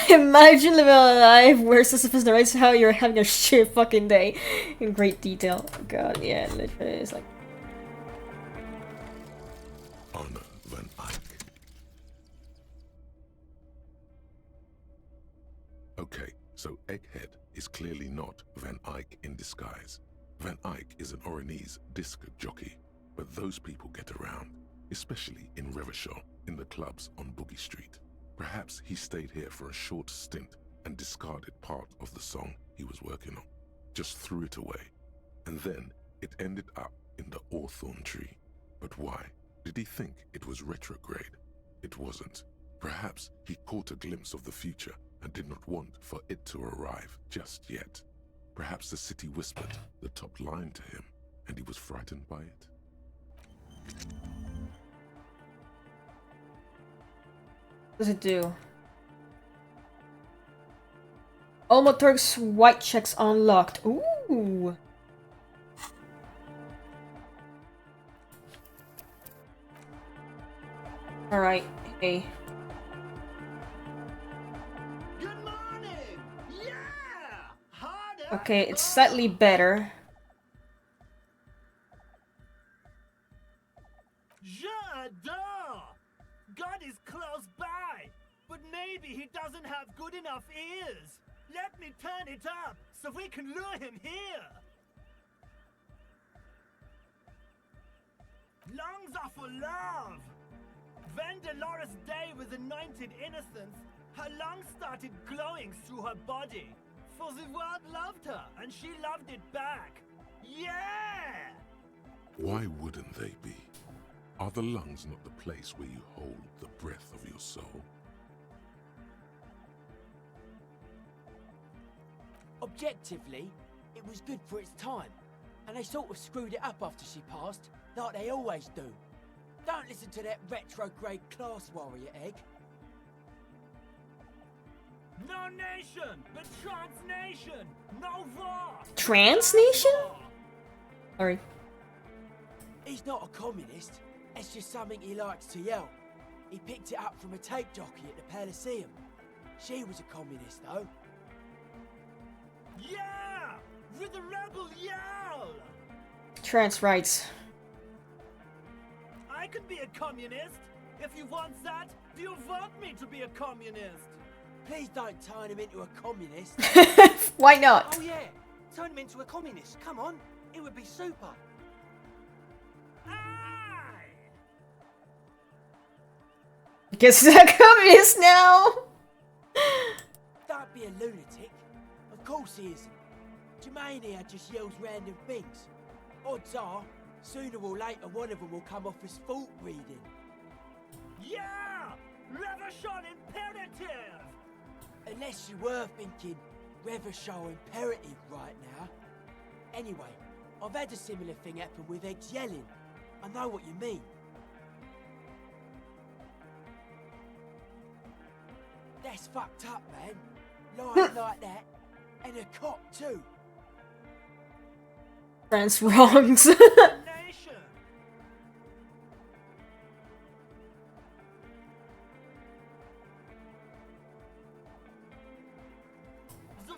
Imagine living a life where Sisyphus narrates how you're having a shit fucking day in great detail. God, yeah, literally, it's like... Anna van Eyck. Okay, so Egghead is clearly not Van Eyck in disguise. Van Eyck is an Oranese disc jockey, but those people get around, especially in Revachol, in the clubs on Boogie Street. Perhaps he stayed here for a short stint and discarded part of the song he was working on, just threw it away, and then it ended up in the Hawthorn tree. But why? Did he think it was retrograde? It wasn't. Perhaps he caught a glimpse of the future and did not want for it to arrive just yet. Perhaps the city whispered the top line to him, and he was frightened by it. What does it do? Almaturg's white checks unlocked. Ooh! Alright, hey. Okay, it's slightly better. J'adore! God is close by, but maybe he doesn't have good enough ears. Let me turn it up so we can lure him here. Lungs are for love. When Dolores Day was anointed innocence, her lungs started glowing through her body. For the world loved her, and she loved it back. Yeah! Why wouldn't they be? Are the lungs not the place where you hold the breath of your soul? Objectively, it was good for its time, and they sort of screwed it up after she passed, like they always do. Don't listen to that retrograde class warrior, Egg. No nation, but trans nation. No war. Trans nation? Sorry. He's not a communist. It's just something he likes to yell. He picked it up from a tape jockey at the Elysium. She was a communist, though. Yeah! With a rebel yell! Trans rights. I could be a communist. If you want that, do you want me to be a communist? Please don't turn him into a communist. Why not? Oh yeah, turn him into a communist. Come on, it would be super. Guess he's a communist now. Don't be a lunatic. Of course he isn't. Jermaine here just yells random things. Odds are, sooner or later one of them will come off as fault reading. Yeah! Revachol imperative! Unless you were thinking Revachol imperative right now. Anyway, I've had a similar thing happen with eggs yelling. I know what you mean. That's fucked up, man. Lying like that. And a cop, too. France wrongs. The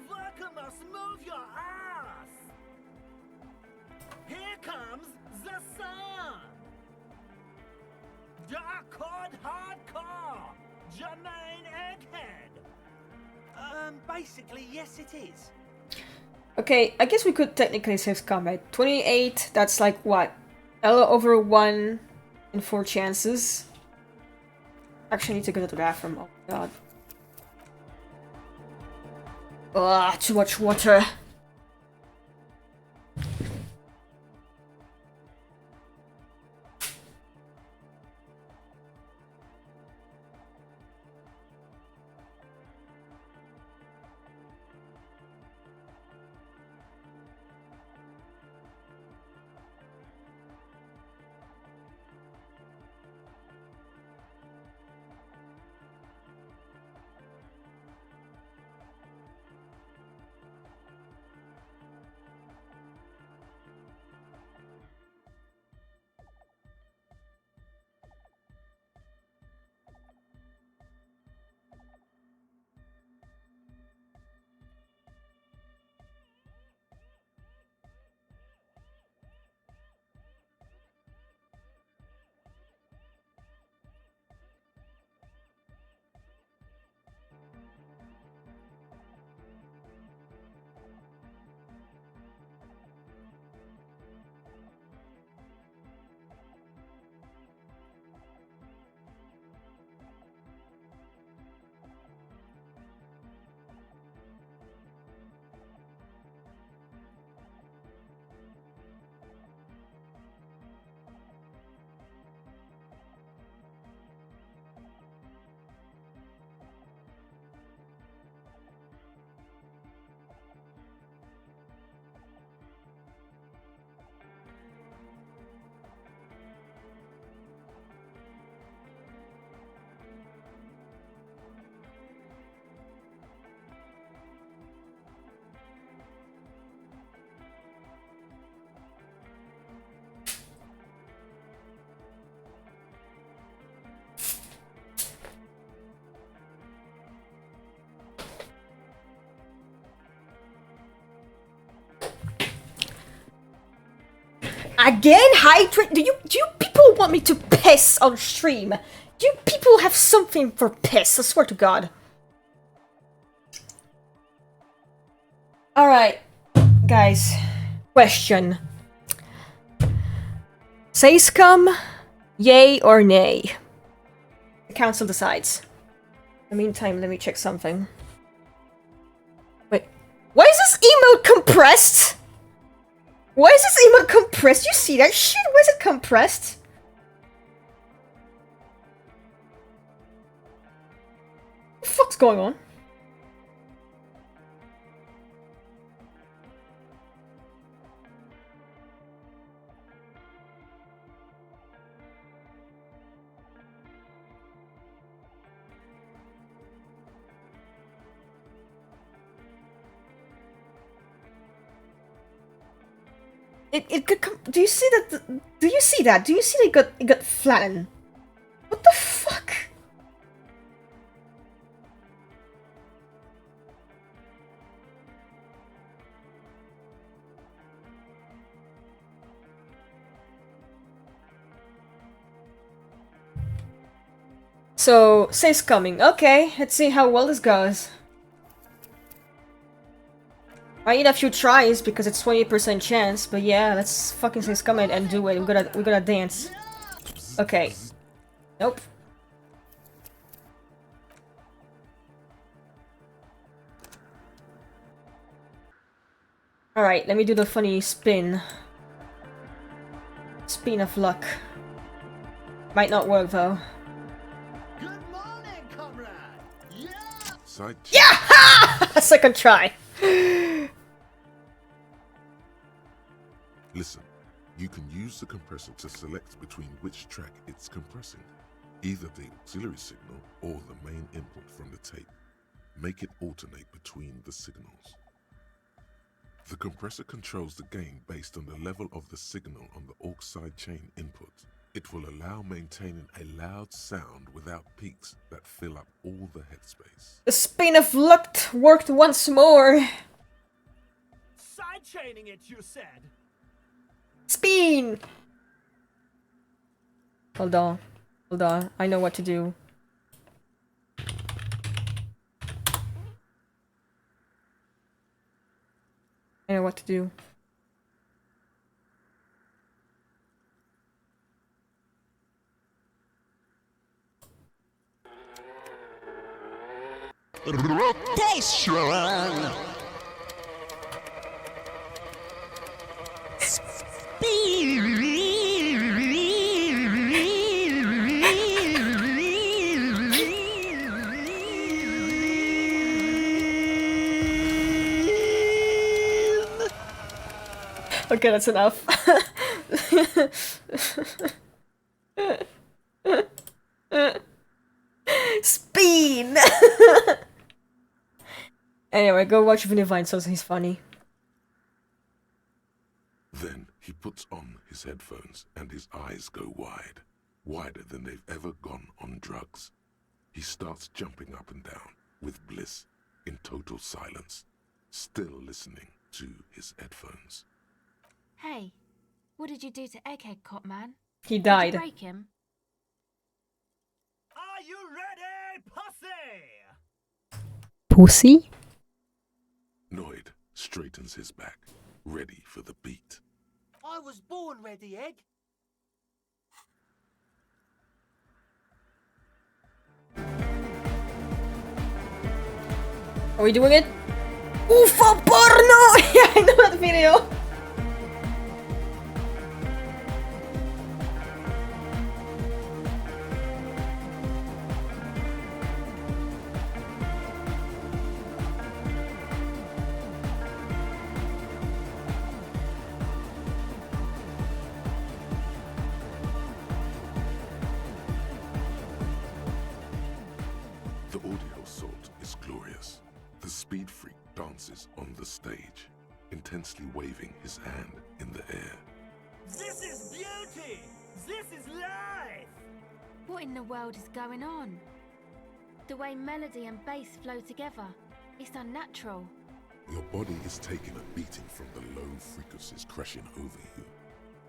worker must move your ass! Here comes the sun! Dark Cord Hardcore! Jermaine Egghead! Basically, yes it is. Okay, I guess we could technically say scum, right? 28, that's like what? L over 1 in 4 chances. Actually, I need to go to the bathroom. Oh my god. Ugh, too much water. Again, hydrate. Do you people want me to piss on stream? Do you people have something for piss? I swear to God. All right, guys. Question: say scum, yay or nay? The council decides. In the meantime, let me check something. Wait, why is this emote compressed? Why is this emote compressed? You see that shit? Why is it compressed? What the fuck's going on? It could come. Do you see that? Do you see that? Do you see that it got flattened? What the fuck? So, says coming. Okay, let's see how well this goes. I need a few tries because it's 20% chance, but yeah, let's fucking say scum it and do it. We gotta dance. Okay. Nope. Alright, let me do the funny spin. Spin of luck. Might not work though. Yeah! Second try. Listen, you can use the compressor to select between which track it's compressing, either the auxiliary signal or the main input from the tape. Make it alternate between the signals. The compressor controls the gain based on the level of the signal on the aux side chain input. It will allow maintaining a loud sound without peaks that fill up all the headspace. The spin of luck worked once more. Sidechaining it, you said? Spin! Hold on. Hold on. I know what to do. I know what to do. Rotation! Okay, that's enough. Spin! Anyway, go watch Vinivine, so he's funny. Then he puts on his headphones and his eyes go wide, wider than they've ever gone on drugs. He starts jumping up and down with bliss in total silence, still listening to his headphones. Hey, what did you do to Egghead Cop Man? He Did died. you break him? Are you ready, pussy? Pussy? Noid straightens his back, ready for the beat. I was born ready, Egg. Are we doing it? UFO porno! Yeah, I know that video. The audio assault is glorious. The speed freak dances on the stage, intensely waving his hand in the air. This is beauty! This is life! What in the world is going on? The way melody and bass flow together, it's unnatural. Your body is taking a beating from the low frequencies crashing over you.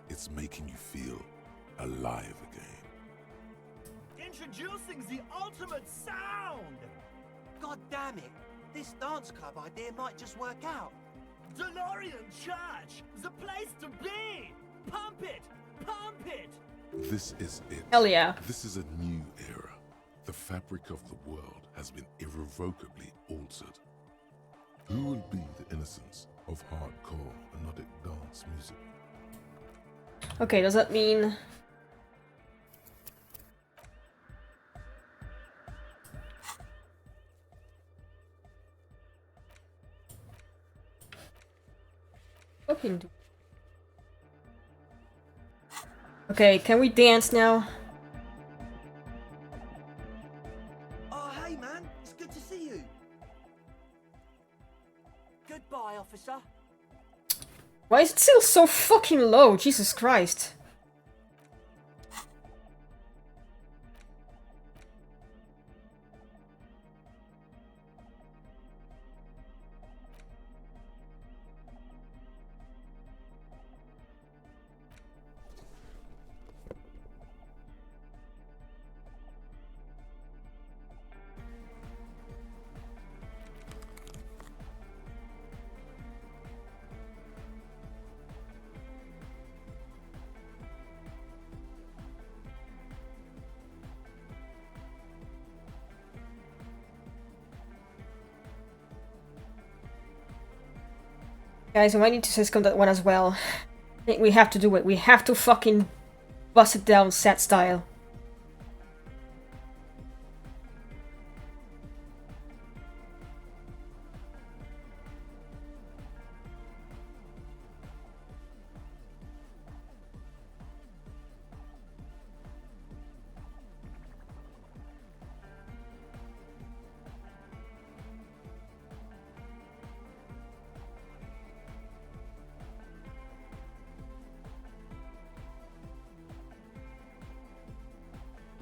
It's making you feel alive again. Introducing the ultimate sound! God damn it! This dance club idea might just work out. DeLorean Church! The place to be! Pump it! Pump it! This is it. Hell yeah. This is a new era. The fabric of the world has been irrevocably altered. Who will be the innocence of hardcore melodic dance music? Okay, does that mean... Okay, can we dance now? Oh, hey man, it's good to see you. Goodbye, officer. Why is it still so fucking low? Jesus Christ. Guys, we might need to syscom that one as well. I think we have to do it. We have to fucking bust it down set style.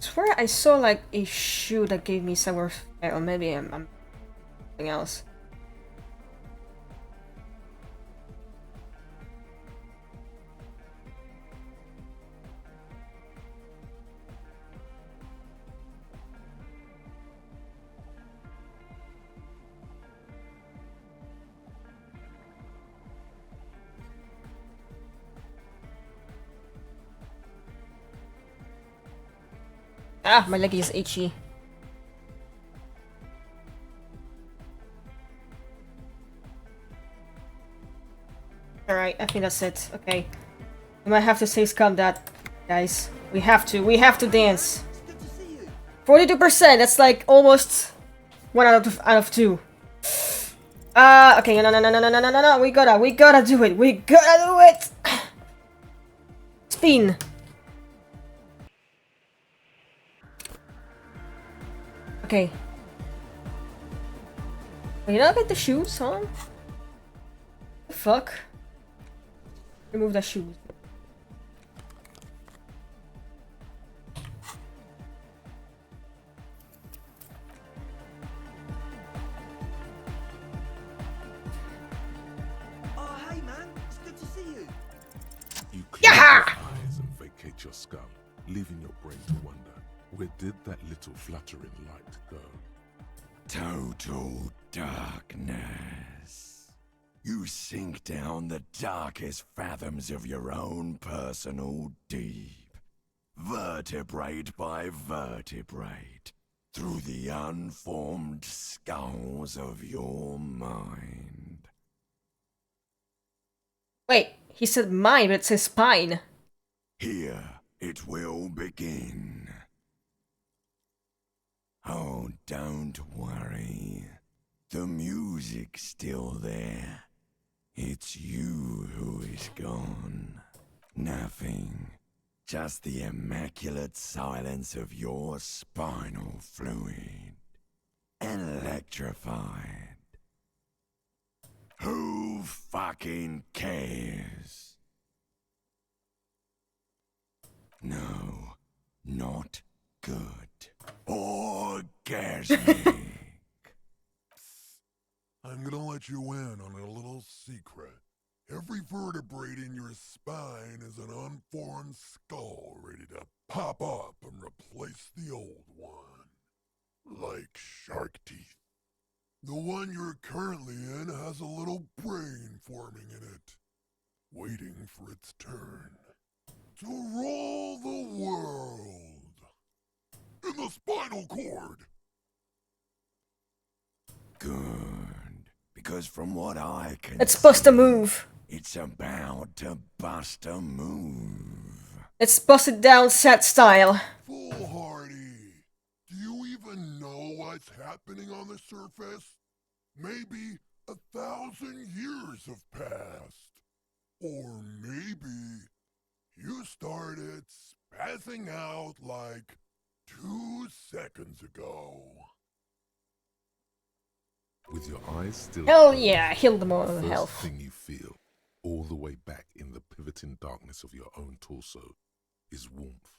swear I saw like a shoe that gave me sour fire, or maybe I'm something else. Ah, my leg is itchy. Alright, I think that's it. Okay. We might have to say scum that, guys. We have to dance. 42%, that's like almost 1 out of 2. Okay, no, we gotta do it. We gotta do it! Spin. Okay. Wait, you not get the shoes, huh? The fuck? Remove the shoes. Oh, hey man, it's good to see you. You close your eyes and vacate your skull, leaving your brain to wonder, where did that little fluttering light go? Total darkness. You sink down the darkest fathoms of your own personal deep, vertebrate by vertebrate, through the unformed skulls of your mind. Wait, he said mind, but it says spine. Here it will begin. Oh, don't worry. The music's still there. It's you who is gone. Nothing. Just the immaculate silence of your spinal fluid. Electrified. Who fucking cares? No, not good. Orgasmic. I'm gonna let you in on a little secret. Every vertebrae in your spine is an unformed skull ready to pop up and replace the old one. Like shark teeth. The one you're currently in has a little brain forming in it, waiting for its turn to rule the world. In the spinal cord. Good. Because from what I can It's supposed to move. It's about to bust a move. It's busted down set style. Foolhardy. Do you even know what's happening on the surface? Maybe 1,000 years have passed. Or maybe you started spazzing out like 2 seconds ago. With your eyes still Hell closed, yeah, heal them all the of first health. thing you feel, all the way back in the pivoting darkness of your own torso, is warmth.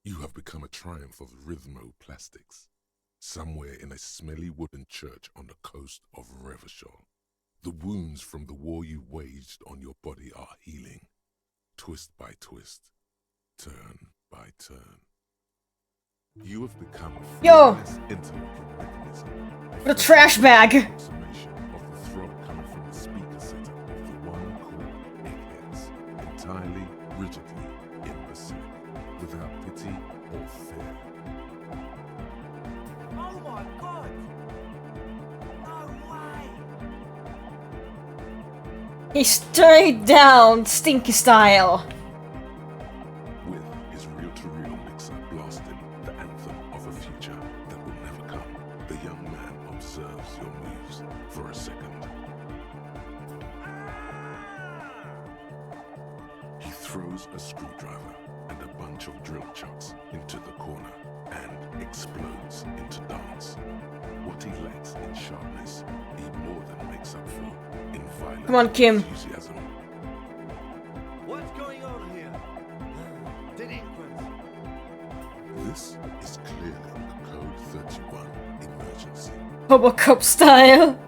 You have become a triumph of rhythmoplastics, somewhere in a smelly wooden church on the coast of Revachol. The wounds from the war you waged on your body are healing, twist by twist, turn by turn. You have become a Yo! flawless interlocking mechanism. The trash bag! Approximation of the throb coming from the speaker setup of the one called Eggheads, entirely, rigidly imbecilic, without pity or fear. Oh my god! No way! He straight down, stinky style. With his reel-to-reel mixer blasting the anthem of a future that will never come, the young man observes your moves for a second. He throws a screwdriver and a bunch of drill chucks into the corner and explodes into dance. What he lacks in sharpness, he more than makes up for in violent Come on, Kim. enthusiasm. What's going on here? Delinquents. This is clearly a Code 31 emergency. Robocop style.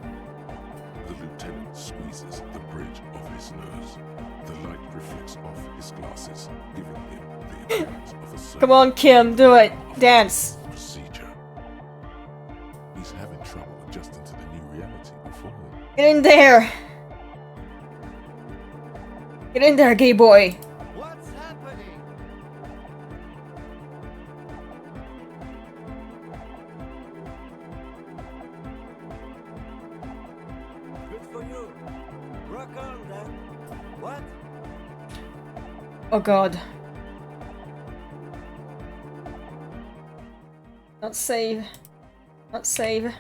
The lieutenant squeezes the bridge of his nose. The light reflects off his glasses, giving him the appearance of a surgeon. Come on, Kim, do it. Dance. Procedure. He's having trouble adjusting to the new reality before him. Get in there. Get in there, gay boy. What's happening? Good for you. Rock on then. What? Oh god. Not save. Not save.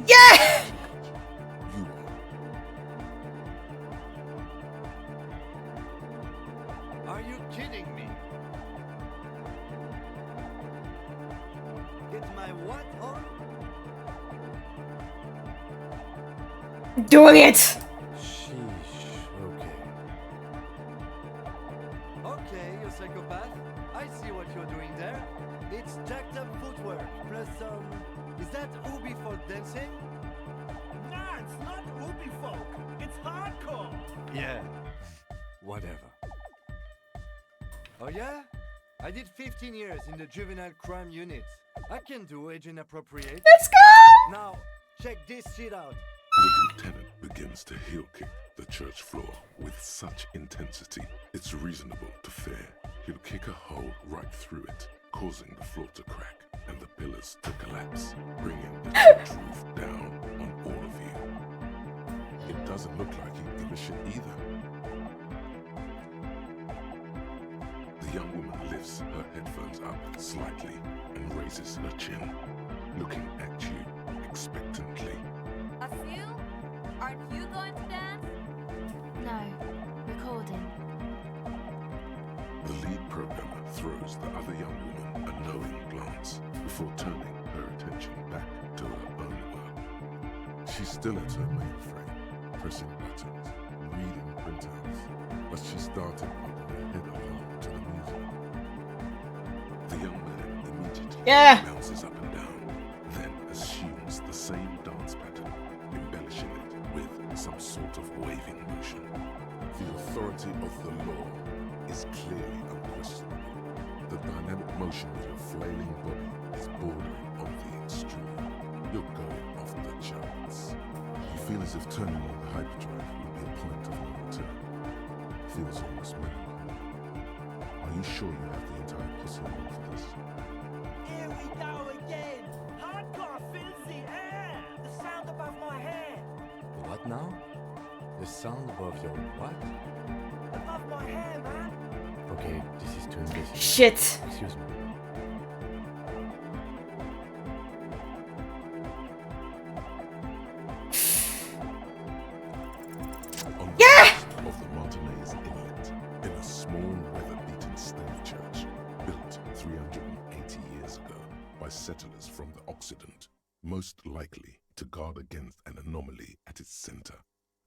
Yeah! Are you kidding me? Get my what on? Doing it! Sheesh, okay. Okay, you psychopath. I see what you're doing there. It's jacked up footwork, plus is that Ubi for dancing? Nah, it's not Ubi folk. It's hardcore. Yeah. Whatever. Oh yeah? I did 15 years in the juvenile crime unit. I can do age inappropriate. Let's go! Now, check this shit out. The lieutenant begins to heel kick the church floor with such intensity, it's reasonable to fear he'll kick a hole right through it, causing the floor to crack and the pillars to collapse, bringing the church roof down on all of you. It doesn't look like he'd give a shit either. The young woman lifts her headphones up slightly and raises her chin, looking at you expectantly. Asil? Aren't you going to dance? No, recording. The lead programmer throws the other young woman a knowing glance before turning her attention back to her own work. She's still at her mainframe, pressing buttons, reading printouts, but she started popping her head along to the music. The young man immediately bounces up and down, then assumes the same dance pattern, embellishing it with some sort of waving motion. The authority of the law is clearly unquestionable. The dynamic motion of your flailing body is bordering on the extreme. You're going off the charts. You feel as if turning on the hyperdrive would be a point of no return. Feels almost melancholy. Are you sure you have the entire pussy on for this? Here we go again. Hardcore fills the air. The sound above my head. What now? The sound above your what? Above my hair, man. Okay, this is too invasive. Shit. Excuse me. On the coast of the Martinez Inlet, in a small weather-beaten stave church built 380 years ago by settlers from the Occident, most likely to guard against an anomaly at its center,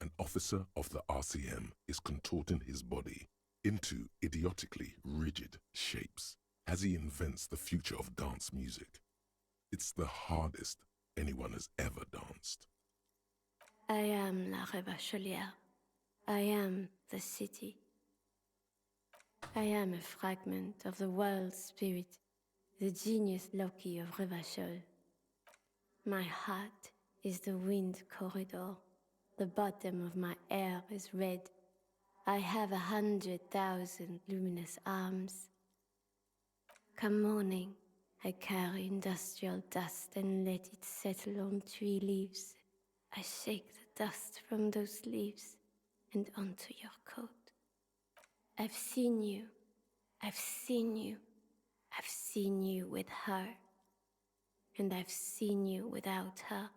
an officer of the RCM is contorting his body into idiotically rigid shapes as he invents the future of dance music. It's the hardest anyone has ever danced. I am La Rebachelière. I am the city. I am a fragment of the world spirit, the genius Loki of Revachol. My heart is the wind corridor. The bottom of my air is red. I have 100,000 luminous arms. Come morning, I carry industrial dust and let it settle on tree leaves. I shake the dust from those leaves and onto your coat. I've seen you. I've seen you. I've seen you with her. And I've seen you without her.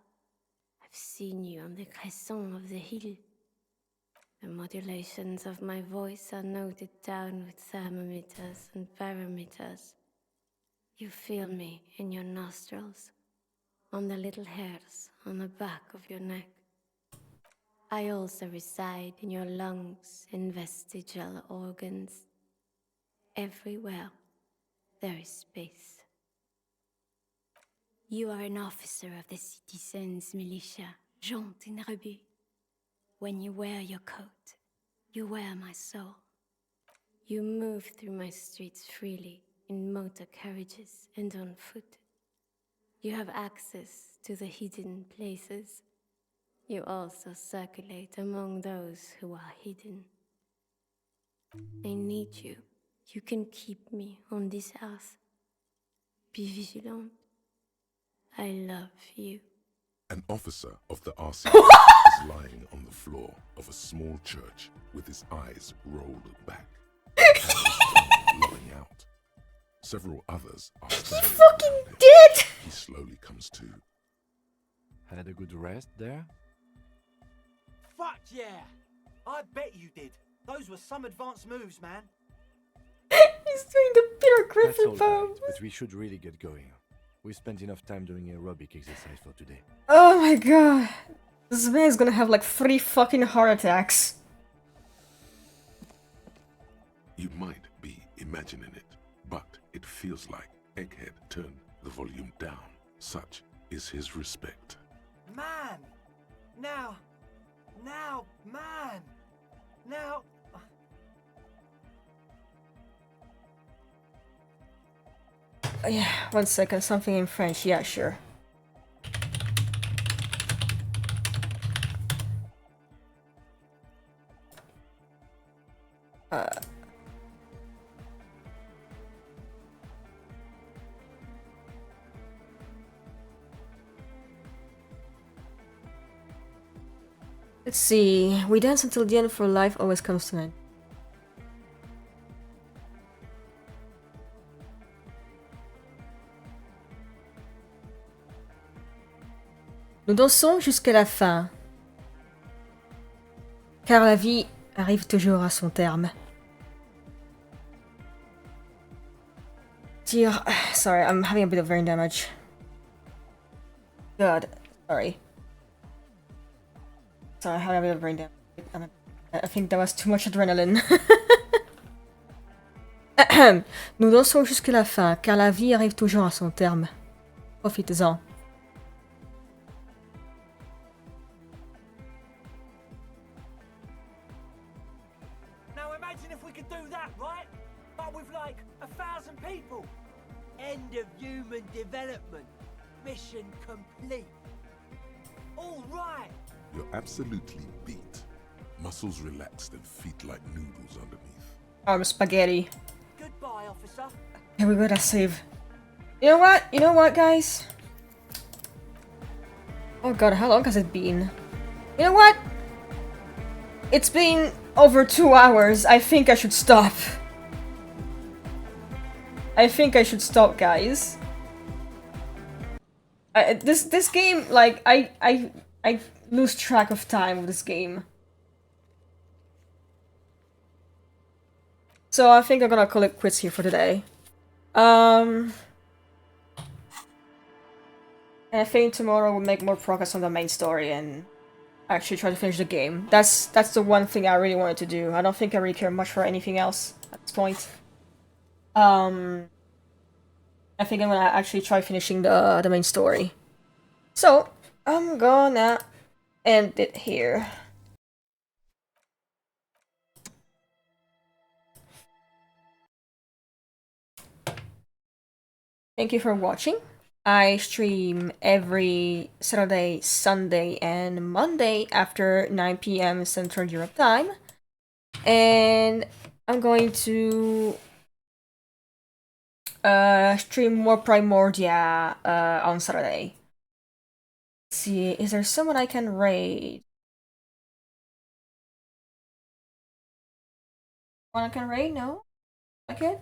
I've seen you on the crescent of the hill. The modulations of my voice are noted down with thermometers and barometers. You feel me in your nostrils. on the little hairs on the back of your neck. I also reside in your lungs and vestigial organs. Everywhere there is space. You are an officer of the citizens' militia, Jaunt in Rebut. When you wear your coat, you wear my soul. You move through my streets freely, in motor carriages and on foot. You have access to the hidden places. You also circulate among those who are hidden. I need you. You can keep me on this earth. Be vigilant. I love you. An officer of the RCMP is lying on the floor of a small church with his eyes rolled back, and his tongue lolling out. Several others are standing fucking around him. dead! He slowly comes to. Had a good rest there? Fuck yeah! I bet you did. Those were some advanced moves, man. He's doing the Peter That's Griffin all pose. right, but we should really get going. We spent enough time doing aerobic exercise for today. Oh my god. This man's gonna have like 3 fucking heart attacks. You might be imagining it, but it feels like Egghead turned the volume down. Such is his respect. Man! Now, man! Now... Yeah, 1 second, something in French, yeah, sure. Let's see. We dance until the end, for life always comes to an end. Nous dansons jusqu'à la fin. Car la vie arrive toujours à son terme. Dear, sorry, I'm having a bit of brain damage. God, sorry. Sorry, I had a bit of brain damage. I think that was too much adrenaline. Nous dansons jusqu'à la fin, car la vie arrive toujours à son terme. Profitez-en. Now imagine if we could do that, right? But with like 1,000 people. End of human development. Mission complete. All right. You're absolutely beat. Muscles relaxed and feet like noodles underneath. Spaghetti. Goodbye, officer. Here we go, that's save. You know what? You know what, guys? Oh god, how long has it been? You know what? It's been over 2 hours. I think I should stop. I think I should stop, guys. This game, like, I lose track of time with this game. So I think I'm gonna call it quits here for today. And I think tomorrow we'll make more progress on the main story and actually try to finish the game. That's the one thing I really wanted to do. I don't think I really care much for anything else at this point. I think I'm gonna actually try finishing the main story. So I'm gonna end it here. Thank you for watching. I stream every Saturday, Sunday, and Monday after 9 p.m. Central Europe time. And I'm going to stream more Primordia on Saturday. Let's see, is there someone I can raid? One I can raid? No? Okay. Let's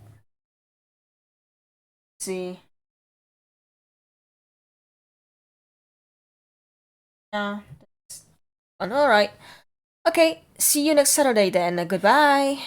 see. No. Alright. Okay, see you next Saturday then. Goodbye.